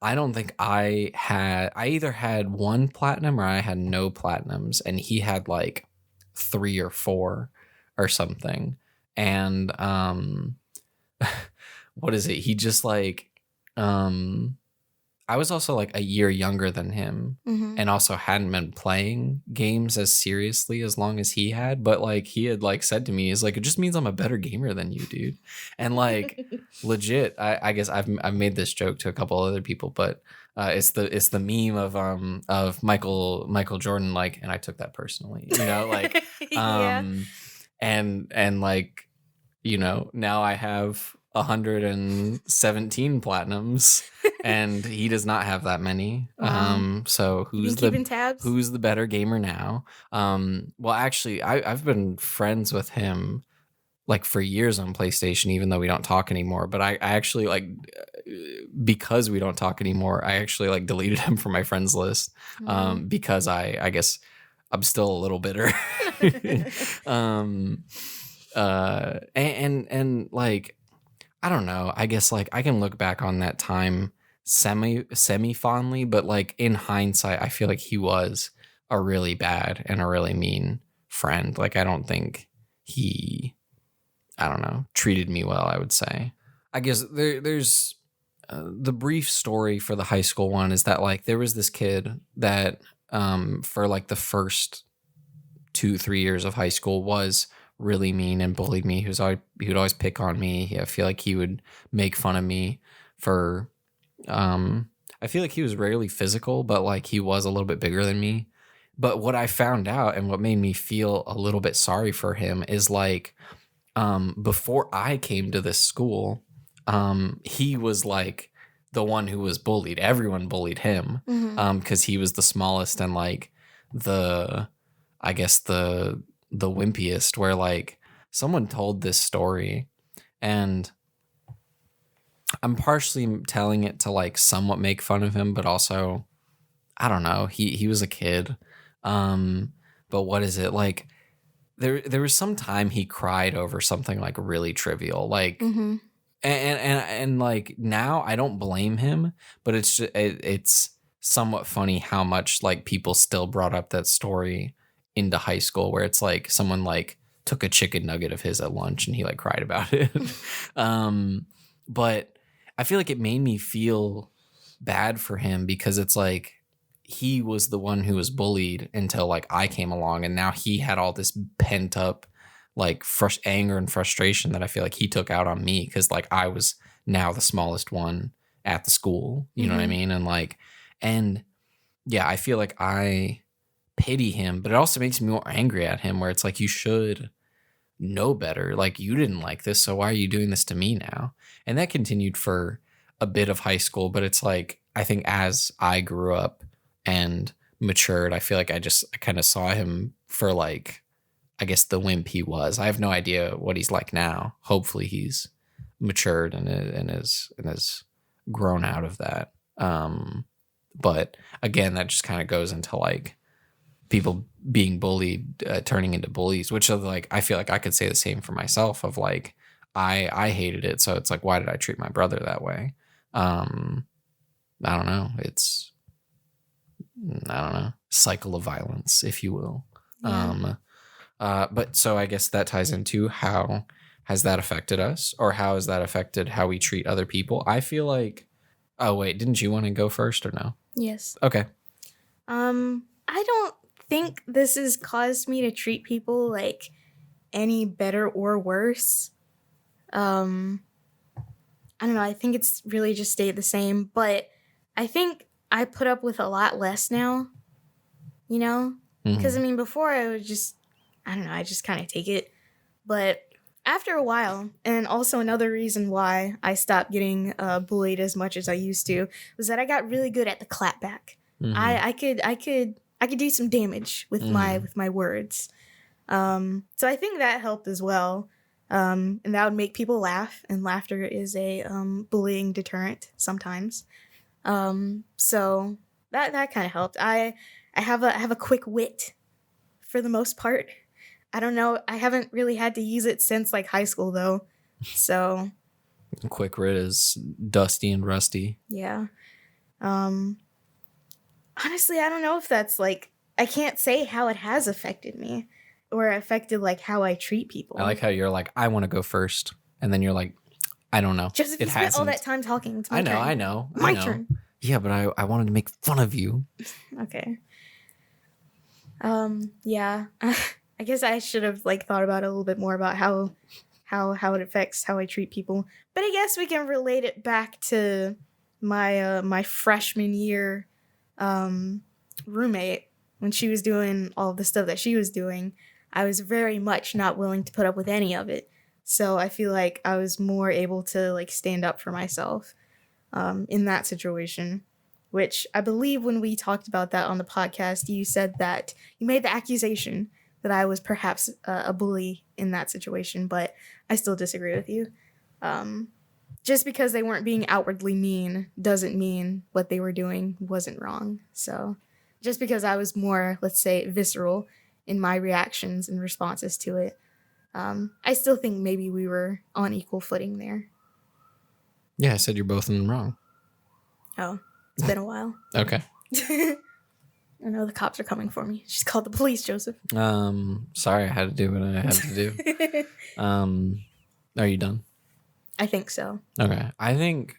I don't think I either had one platinum or I had no platinums, and he had like 3 or 4 or something. And what is it? He just like I was also like a year younger than him, Mm-hmm. and also hadn't been playing games as seriously as long as he had. But like he had like said to me, he's like, it just means I'm a better gamer than you, dude. And like legit, I guess I've made this joke to a couple other people, but it's the meme of Michael Jordan, like, and I took that personally, like Yeah. um and like, now I have 117 platinums, and he does not have that many. Wow. So You been keeping tabs? who's the better gamer now? Well, actually, I've been friends with him like for years on PlayStation, even though we don't talk anymore. But I actually like, because we don't talk anymore, I actually like deleted him from my friends list, because I guess I'm still a little bitter. um, and like, I don't know. I guess like I can look back on that time semi fondly, but like in hindsight, I feel like he was a really bad and a really mean friend. Like I don't think he, I don't know, treated me well, I would say. I guess there's the brief story for the high school one is that like there was this kid that for like the first 2-3 years of high school was really mean and bullied me. He would always pick on me. I feel like he would make fun of me for I feel like he was rarely physical, but like he was a little bit bigger than me. But what I found out and what made me feel a little bit sorry for him is like before I came to this school, he was like the one who was bullied. Everyone bullied him because he was the smallest and like the, I guess the wimpiest, where like someone told this story, and I'm partially telling it to like somewhat make fun of him, but also I don't know, he was a kid. But what is it like, there was some time he cried over something like really trivial, like and like now I don't blame him, but it's somewhat funny how much like people still brought up that story into high school, where it's like someone like took a chicken nugget of his at lunch and he like cried about it. But I feel like it made me feel bad for him, because it's like he was the one who was bullied until like I came along, and now he had all this pent up like anger and frustration that I feel like he took out on me, because like I was now the smallest one at the school, you know what I mean? And like, and yeah, I feel like I pity him, but it also makes me more angry at him, where it's like, you should know better. Like, you didn't like this, so why are you doing this to me now? And that continued for a bit of high school, but it's like, I think as I grew up and matured, I feel like I kind of saw him for like, I guess the wimp he was. I have no idea what he's like now. Hopefully he's matured and has grown out of that. But again, that just kind of goes into like people being bullied, turning into bullies, which is like, I feel like I could say the same for myself of like, I hated it. So it's like, why did I treat my brother that way? I don't know. I don't know, cycle of violence, if you will. Yeah. But so I guess that ties into how has that affected us, or how has that affected how we treat other people? I feel like, oh wait, didn't you want to go first or no? Yes. Okay. I don't think this has caused me to treat people like any better or worse. I don't know. I think it's really just stayed the same, but I think I put up with a lot less now, you know? Because, I mean, before I would just, I don't know, I just kind of take it. But after a while, and also another reason why I stopped getting bullied as much as I used to, was that I got really good at the clapback. I could do some damage with my words. So I think that helped as well. And that would make people laugh, and laughter is a bullying deterrent sometimes. So that kind of helped. I have a quick wit for the most part. I don't know. I haven't really had to use it since like high school though. So quick wit is dusty and rusty. Yeah. Um, honestly, I don't know if that's like, I can't say how it has affected me or affected like how I treat people. I like how you're like, I want to go first. And then you're like, I don't know. Joseph, you spent all that time talking. It's my turn. I know. My turn. Yeah, but I wanted to make fun of you. Okay. Yeah. I guess I should have like thought about it a little bit more about how it affects how I treat people. But I guess we can relate it back to my my freshman year roommate when she was doing all of the stuff that she was doing. I was very much not willing to put up with any of it. So I feel like I was more able to like stand up for myself in that situation, which I believe when we talked about that on the podcast, you said that you made the accusation that I was perhaps a bully in that situation, but I still disagree with you. Just because they weren't being outwardly mean doesn't mean what they were doing wasn't wrong. So just because I was more, let's say, visceral in my reactions and responses to it, I still think maybe we were on equal footing there. Yeah, I said you're both in the wrong. Oh, it's been a while. Okay. I know the cops are coming for me. She's called the police, Joseph. Sorry, I had to do what I had to do. Are you done? I think so. Okay. I think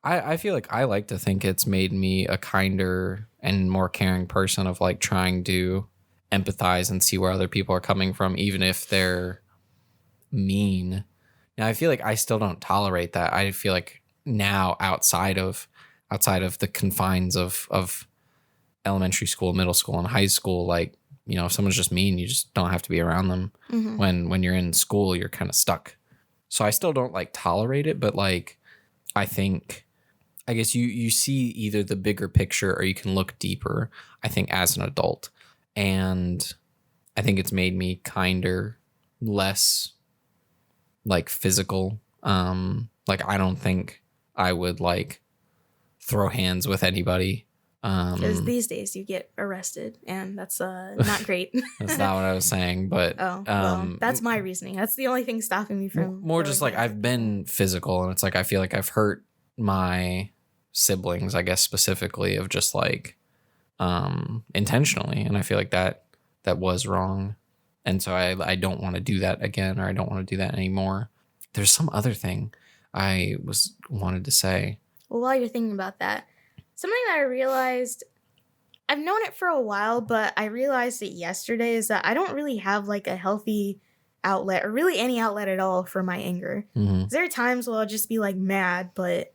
I feel like I like to think it's made me a kinder and more caring person of like trying to empathize and see where other people are coming from, even if they're mean. Now I feel like I still don't tolerate that. I feel like now outside of the confines of elementary school, middle school, and high school, like, you know, if someone's just mean, you just don't have to be around them. Mm-hmm. When you're in school, you're kind of stuck. So I still don't like tolerate it, but like I guess you see either the bigger picture or you can look deeper, I think, as an adult. And I think it's made me kinder, less like physical. Like I don't think I would like throw hands with anybody. Because these days you get arrested, and that's not great. That's not what I was saying, but well, that's my reasoning. That's the only thing stopping me from more just like I've been physical, and it's like I feel like I've hurt my siblings, I guess specifically, of just like intentionally, and I feel like that was wrong, and so I don't want to do that again, or I don't want to do that anymore. There's some other thing I wanted to say. Well, while you're thinking about that, something that I realized, I've known it for a while, but I realized it yesterday, is that I don't really have like a healthy outlet, or really any outlet at all, for my anger. Mm-hmm. There are times where I'll just be like mad, but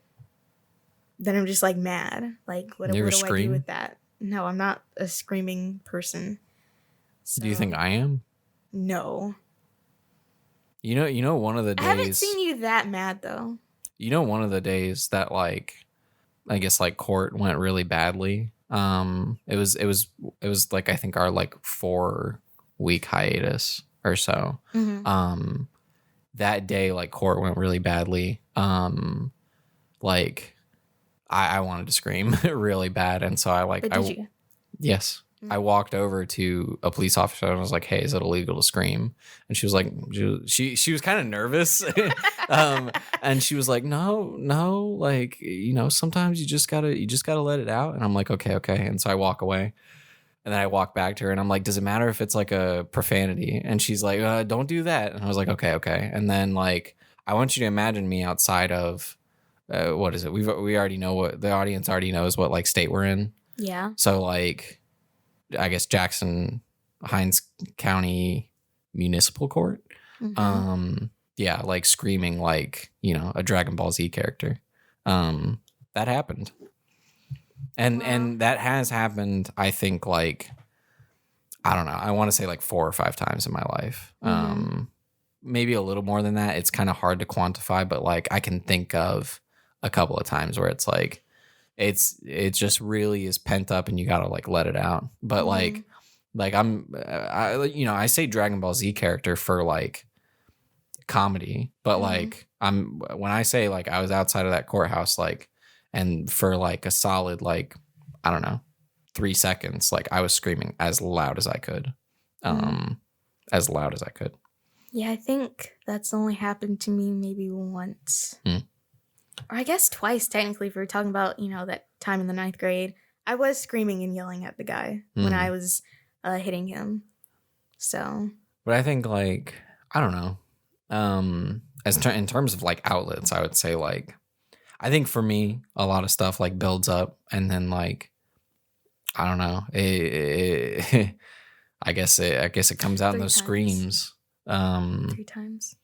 then I'm just like mad. Like, what do I do with that? No, I'm not a screaming person. So, do you think I am? No. You know, one of the days I haven't seen you that mad though. You know, one of the days that like, I guess like court went really badly. It was like, I think our like 4-week hiatus or so. Mm-hmm. That day, like court went really badly. Like I wanted to scream really bad. And so I like, but did you? Yes. Mm-hmm. I walked over to a police officer and I was like, "Hey, is it illegal to scream?" And she was like, she was kind of nervous. And she was like, no, like, you know, sometimes you just gotta let it out. And I'm like, okay. And so I walk away, and then I walk back to her and I'm like, "Does it matter if it's like a profanity?" And she's like, "Don't do that." And I was like, okay. And then like, I want you to imagine me outside of, what is it? We already know what the audience already knows, what like state we're in. Yeah. So like, I guess Jackson Hinds County Municipal Court. Mm-hmm. Yeah, like screaming like, you know, a Dragon Ball Z character. That happened. And that has happened, I think, like, I don't know, I want to say like 4 or 5 times in my life. Mm-hmm. Maybe a little more than that. It's kind of hard to quantify, but like I can think of a couple of times where it's like, it just really is pent up and you gotta like let it out. But mm-hmm. like I you know, I say Dragon Ball Z character for like comedy, but mm-hmm. like when I say like I was outside of that courthouse, like, and for like a solid like, I don't know, 3 seconds, like I was screaming as loud as I could. Mm-hmm. As loud as I could. Yeah, I think that's only happened to me maybe once. Or I guess twice, technically, if we were talking about, that time in the ninth grade. I was screaming and yelling at the guy when I was hitting him. So. But I think, like, I don't know. In terms of, like, outlets, I would say, like, I think for me, a lot of stuff, like, builds up and then, like, I don't know. I guess it comes out in 3 those times. screams. 3 times.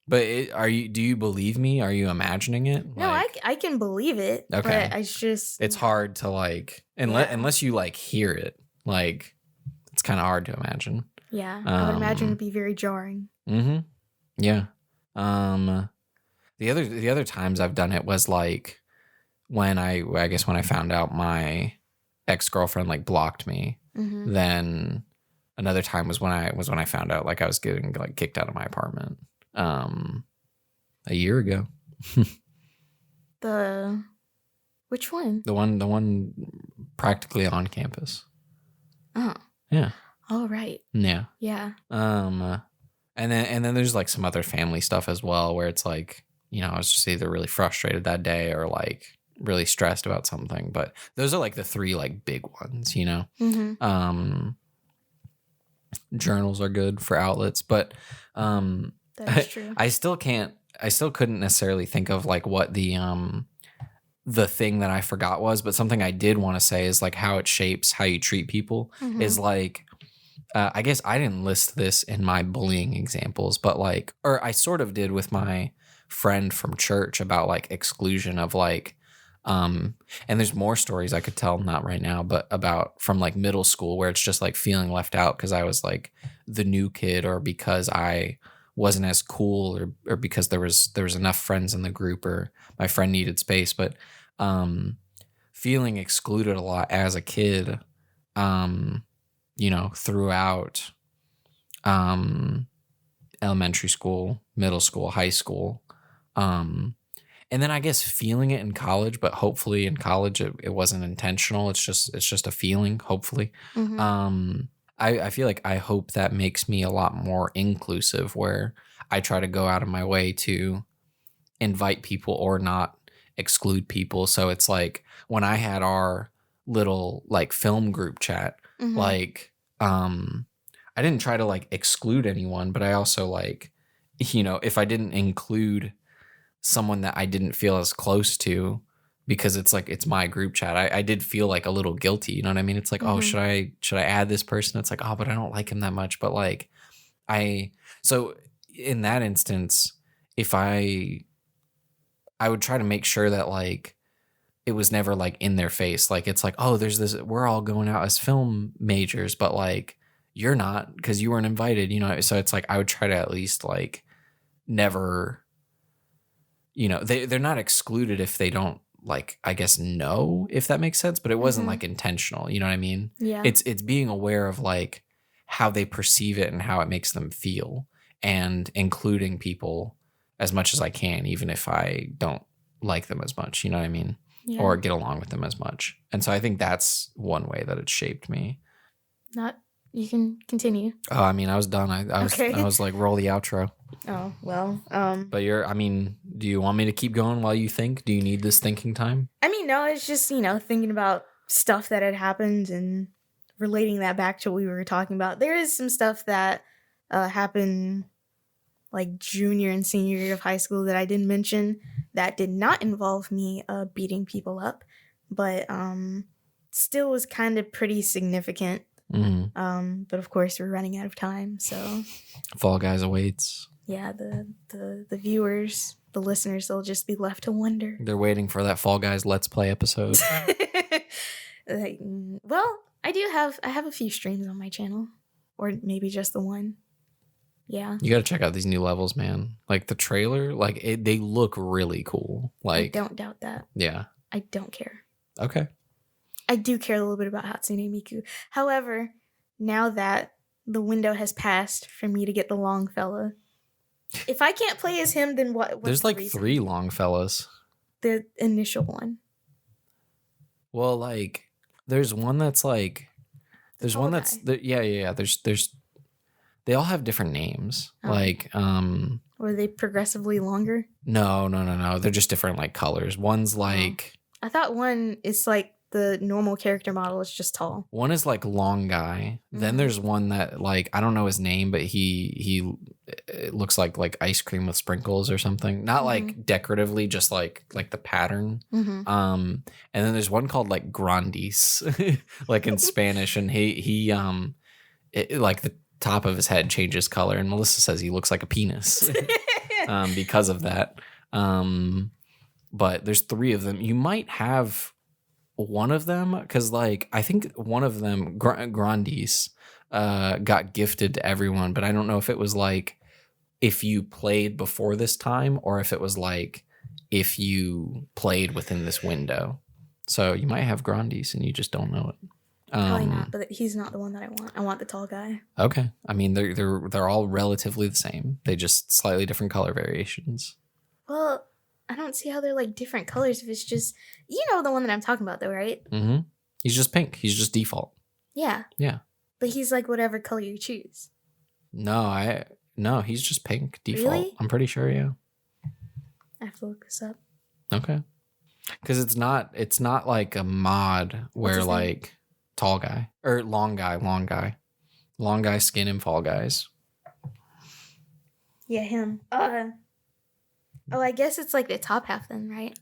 But do you believe me? Are you imagining it? No, I can believe it. Okay. But it's hard to, like, unless you, like, hear it. Like, it's kind of hard to imagine. Yeah, I would imagine it'd be very jarring. Mm-hmm. Yeah. The other times I've done it was, like, when I guess when I found out my ex-girlfriend, like, blocked me. Mm-hmm. Then another time was when I found out, like, I was getting, like, kicked out of my apartment. A year ago. Which one? The one practically on campus. Oh. Yeah. All right. Yeah. Yeah. And then there's, like, some other family stuff as well where it's like, I was just either really frustrated that day or, like, really stressed about something. But those are, like, the 3, like, big ones, Mm-hmm. Journals are good for outlets, but That is true. I still couldn't necessarily think of, like, what the thing that I forgot was, but something I did want to say is, like, how it shapes how you treat people is, like, I guess I didn't list this in my bullying examples, but, like, or I sort of did with my friend from church about, like, exclusion of, like, and there's more stories I could tell, not right now, but about from, like, middle school where it's just, like, feeling left out because I was, like, the new kid or because I wasn't as cool or because there was enough friends in the group or my friend needed space, but feeling excluded a lot as a kid, throughout elementary school, middle school, high school, and then I guess feeling it in college, but hopefully in college it wasn't intentional. It's just a feeling, hopefully. Mm-hmm. I feel like I hope that makes me a lot more inclusive where I try to go out of my way to invite people or not exclude people. So it's like when I had our little, like, film group chat, Mm-hmm. like, I didn't try to, like, exclude anyone, but I also, like, if I didn't include someone that I didn't feel as close to because it's like it's my group chat, I did feel, like, a little guilty, you know what I mean? It's like, oh, should I add this person? It's like, oh, but I don't like him that much. But, like, so in that instance, if I would try to make sure that, like, it was never, like, in their face. Like, it's like, oh, there's this, we're all going out as film majors, but, like, you're not because you weren't invited, So it's like I would try to at least, like, never, they're not excluded if they don't, like, I guess, know, if that makes sense, but it wasn't like intentional, you know what I mean? Yeah. It's being aware of, like, how they perceive it and how it makes them feel and including people as much as I can, even if I don't like them as much, you know what I mean? Yeah. Or get along with them as much. And so I think that's one way that it shaped me. You can continue. Oh, I mean, I was done. I was like, roll the outro. Oh, well. But do you want me to keep going while you think? Do you need this thinking time? I mean, no, it's just, thinking about stuff that had happened and relating that back to what we were talking about. There is some stuff that happened like junior and senior year of high school that I didn't mention that did not involve me beating people up, but still was kind of pretty significant. Mm-hmm. But of course we're running out of time, so Fall Guys awaits. Yeah, the viewers, the listeners, they'll just be left to wonder. They're waiting for that Fall Guys Let's Play episode. Well, I have a few streams on my channel, or maybe just the one. Yeah, you got to check out these new levels, man. Like the trailer, like they look really cool. Like, I don't doubt that. Yeah, I don't care. Okay. I do care a little bit about Hatsune Miku. However, now that the window has passed for me to get the long fella, if I can't play as him, then what? There's like 3 long fellas. The initial one. Well, like, there's one that's like, there's one that's yeah. There's They all have different names. Oh. Like, Were they progressively longer? no. They're just different like colors. One's like I thought one is like the normal character model is just tall. one is like long guy. Then there's one that like I don't know his name, but he it looks like ice cream with sprinkles or something. Not like decoratively, just like the pattern. And then there's one called like Grandis, like in Spanish, and he like the top of his head changes color, and Melissa says he looks like a penis because of that. But there's 3 of them. You might have one of them because like I think one of them Grandis got gifted to everyone, but I don't know if it was like if you played before this time or if it was like if you played within this window. So you might have Grandis and you just don't know it. Probably not, but he's not the one that I want. I want the tall guy. Okay. I mean they're all relatively the same. They just slightly different color variations. Well, I don't see how they're like different colors if it's just the one that I'm talking about though, right? Mm-hmm. He's just pink. He's just default. Yeah. Yeah. But he's like whatever color you choose. No, he's just pink default. Really? I'm pretty sure, yeah. I have to look this up. Okay. Because it's not like a mod where like tall guy or long guy skin in Fall Guys. Yeah, him. Oh, I guess it's like the top half then, right?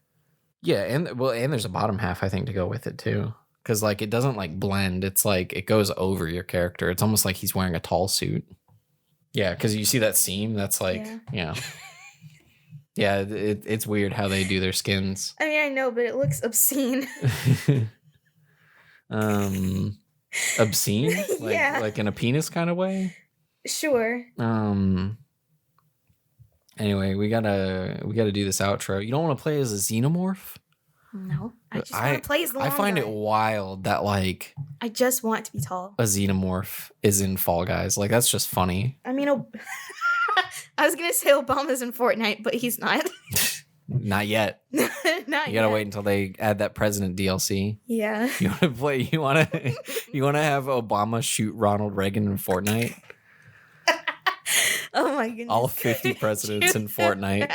Yeah, and there's a bottom half I think to go with it too. Because like it doesn't like blend. It's like it goes over your character. It's almost like he's wearing a tall suit. Yeah, because you see that seam. That's like yeah. It's weird how they do their skins. I mean, I know, but it looks obscene. Obscene? Like in a penis kind of way? Sure. Anyway, we gotta do this outro. You don't want to play as a xenomorph? No, I just want to play as the long I find guy. it wild that like I just want to be tall. a xenomorph is in Fall Guys. Like that's just funny. I mean, I was gonna say Obama's in Fortnite, but he's not. Not yet. Not yet. You gotta wait until they add that president DLC. Yeah. You want to play? You want to have Obama shoot Ronald Reagan in Fortnite? Oh my goodness. All 50 presidents in Fortnite.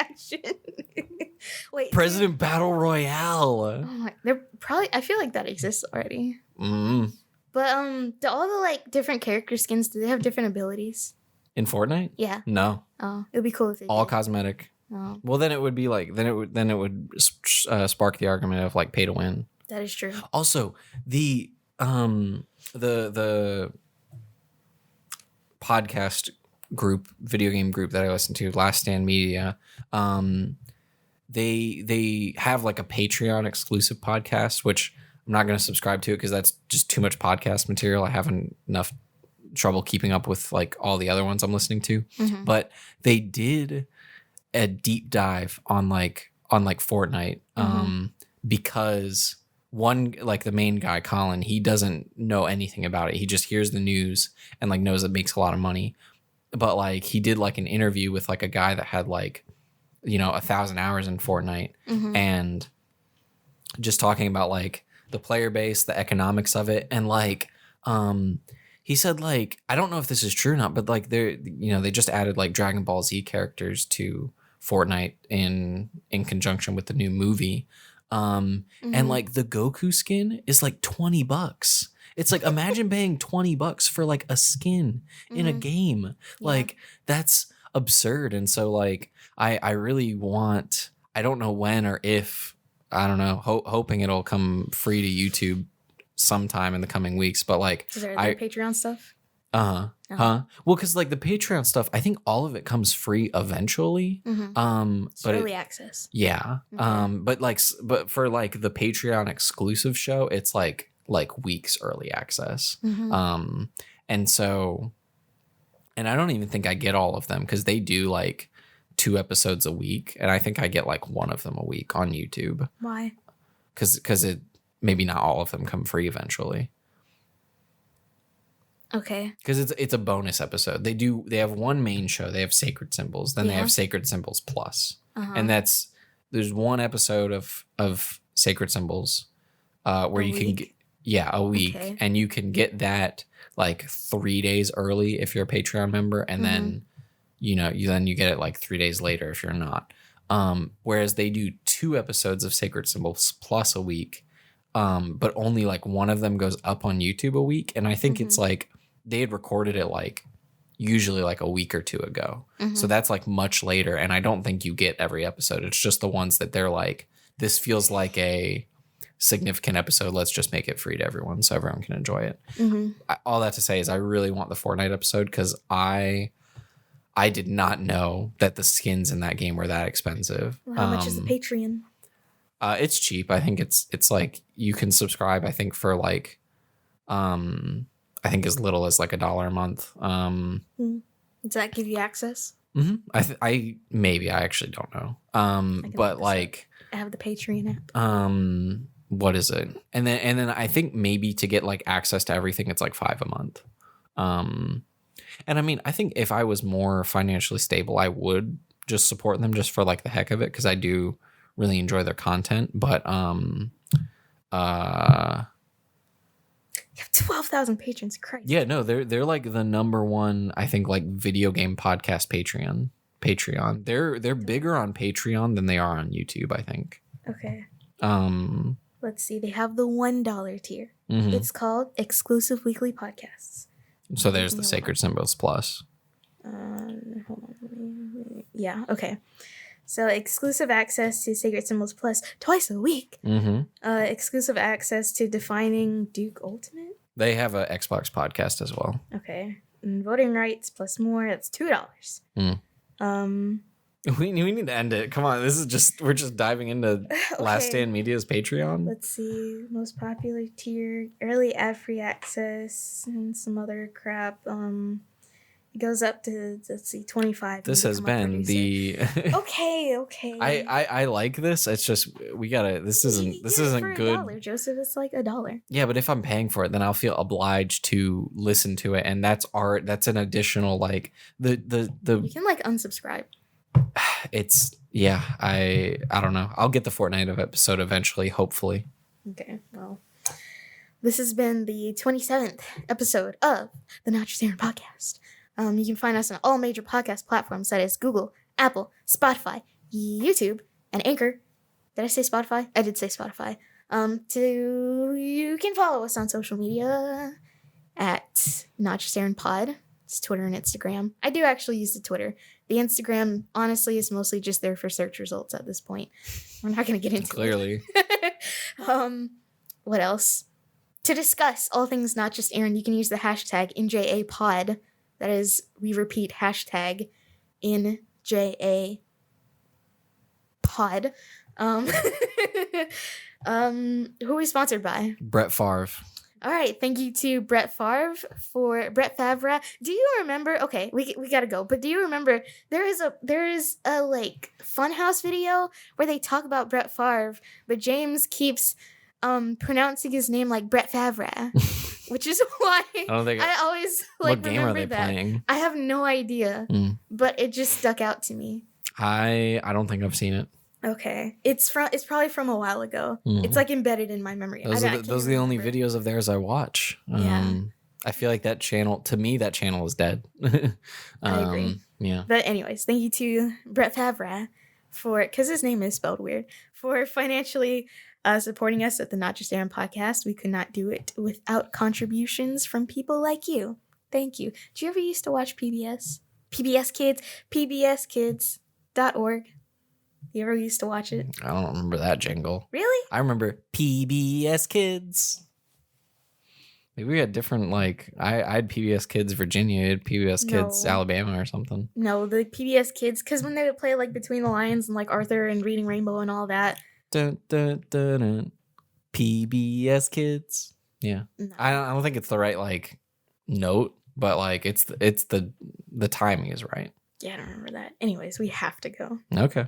Wait. President Battle Royale. Oh my, they're probably. I feel like that exists already. Mm. But do all the like different character skins? Do they have different abilities? In Fortnite? Yeah. No. Oh, it would be cool if they All did. Cosmetic. Oh, Well, then it would be like then it would spark the argument of like pay to win. that is true. Also, the podcast group, video game group that I listen to, Last Stand Media, they have like a Patreon exclusive podcast, which I'm not going to subscribe to because that's just too much podcast material. I haven't enough trouble keeping up with like all the other ones I'm listening to. Mhm. But they did a deep dive on Fortnite because one, like the main guy, Colin, he doesn't know anything about it. He just hears the news and like knows it makes a lot of money. But like he did like an interview with like a guy that had like, 1,000 hours in Fortnite and just talking about like the player base, the economics of it. And like, he said like, I don't know if this is true or not, but like they just added like Dragon Ball Z characters to Fortnite in conjunction with the new movie. And like the Goku skin is like $20. It's like, imagine paying $20 for like a skin in a game. Like that's absurd. And so like, I really want, I don't know when or if, I don't know, hoping it'll come free to YouTube sometime in the coming weeks. But like, Is there other Patreon stuff? Well, because like the Patreon stuff, I think all of it comes free eventually. It's But early access. yeah. Okay. But for like the Patreon exclusive show, it's like weeks early access. And so, and I don't even think I get all of them because they do like 2 episodes a week, and I think I get like 1 of them a week on YouTube. Why? Because it maybe not all of them come free eventually. Okay. Because it's a bonus episode. They have one main show. They have Sacred Symbols. Then they have Sacred Symbols Plus. And there's one episode of Sacred Symbols where you can get Yeah, a week. Okay. And you can get that like 3 days early if you're a Patreon member, and then you get it like 3 days later if you're not. Whereas they do 2 episodes of Sacred Symbols plus a week, but only like one of them goes up on YouTube a week. And I think it's like they had recorded it like usually like a week or 2 ago. So that's like much later, and I don't think you get every episode. It's just the ones that they're like, this feels like a significant episode, let's just make it free to everyone so everyone can enjoy it. All that to say is I really want the Fortnite episode, because I did not know that the skins in that game were that expensive. Well, how much is the Patreon? It's cheap. I think it's like you can subscribe, I think, for like I think as little as like $1 a month. Does that give you access? I actually don't know. But like I have the Patreon app. What is it? And then I think maybe to get like access to everything, it's like $5 a month. And I mean, I think if I was more financially stable, I would just support them just for like the heck of it, because I do really enjoy their content. But you have 12,000 patrons, Christ. yeah, no, they're like the number one, I think, like video game podcast Patreon. They're bigger on Patreon than they are on YouTube, I think. Okay. Let's see. They have the $1 tier. It's called Exclusive Weekly Podcasts. So there's the Sacred Symbols Plus. Hold on. Yeah. Okay. So exclusive access to Sacred Symbols Plus twice a week. Exclusive access to Defining Duke Ultimate. They have a Xbox podcast as well. Okay. And voting rights plus more. That's $2. We need to end it. Come on, we're just diving into Last Stand Media's Patreon. Let's see, most popular tier, early ad-free access, and some other crap. It goes up to, let's see, 25. This has been the. Okay. I like this. It's just we gotta. This isn't good. $1, Joseph, it's like $1. Yeah, but if I'm paying for it, then I'll feel obliged to listen to it, and that's art. That's an additional like the. You can like unsubscribe. It's I don't know. I'll get the Fortnite episode eventually, hopefully. Okay, well, this has been the 27th episode of the Not Just Aaron podcast. You can find us on all major podcast platforms, that is Google, Apple, Spotify, YouTube, and Anchor. Did I say Spotify? I did say Spotify. You can follow us on social media at Not Just Aaron Pod. It's Twitter and Instagram. I do actually use the Twitter. The Instagram, honestly, is mostly just there for search results at this point. We're not going to get into Clearly. it. What else? To discuss all things Not Just Aaron, you can use the hashtag NJAPod. That is, we repeat, hashtag NJAPod. Who are we sponsored by? Brett Favre. All right, thank you to Brett Favre. Do you remember? Okay, we gotta go. But do you remember there is a like Funhouse video where they talk about Brett Favre, but James keeps pronouncing his name like Brett Favre, which is why I always like what game are they playing? I have no idea, but it just stuck out to me. I don't think I've seen it. Okay, it's probably from a while ago. It's like embedded in my memory. Those are the only videos of theirs I watch. I feel like that channel is dead. I agree. Yeah. But anyways, thank you to Brett Favre because his name is spelled weird, for financially supporting us at the Not Just Aaron podcast. We could not do it without contributions from people like you. Thank you. Did you ever used to watch PBS? PBS Kids? PBSkids.org. You ever used to watch it? I don't remember that jingle. Really? I remember PBS Kids. Maybe we had different, like, I had PBS Kids Virginia, I had PBS Kids Alabama or something. No, the PBS Kids, because when they would play, like, Between the Lions and, like, Arthur and Reading Rainbow and all that. Dun, dun, dun, dun. PBS Kids. Yeah. No. I don't think it's the right, like, note, but, like, it's the timing is right. Yeah, I don't remember that. Anyways, we have to go. Okay.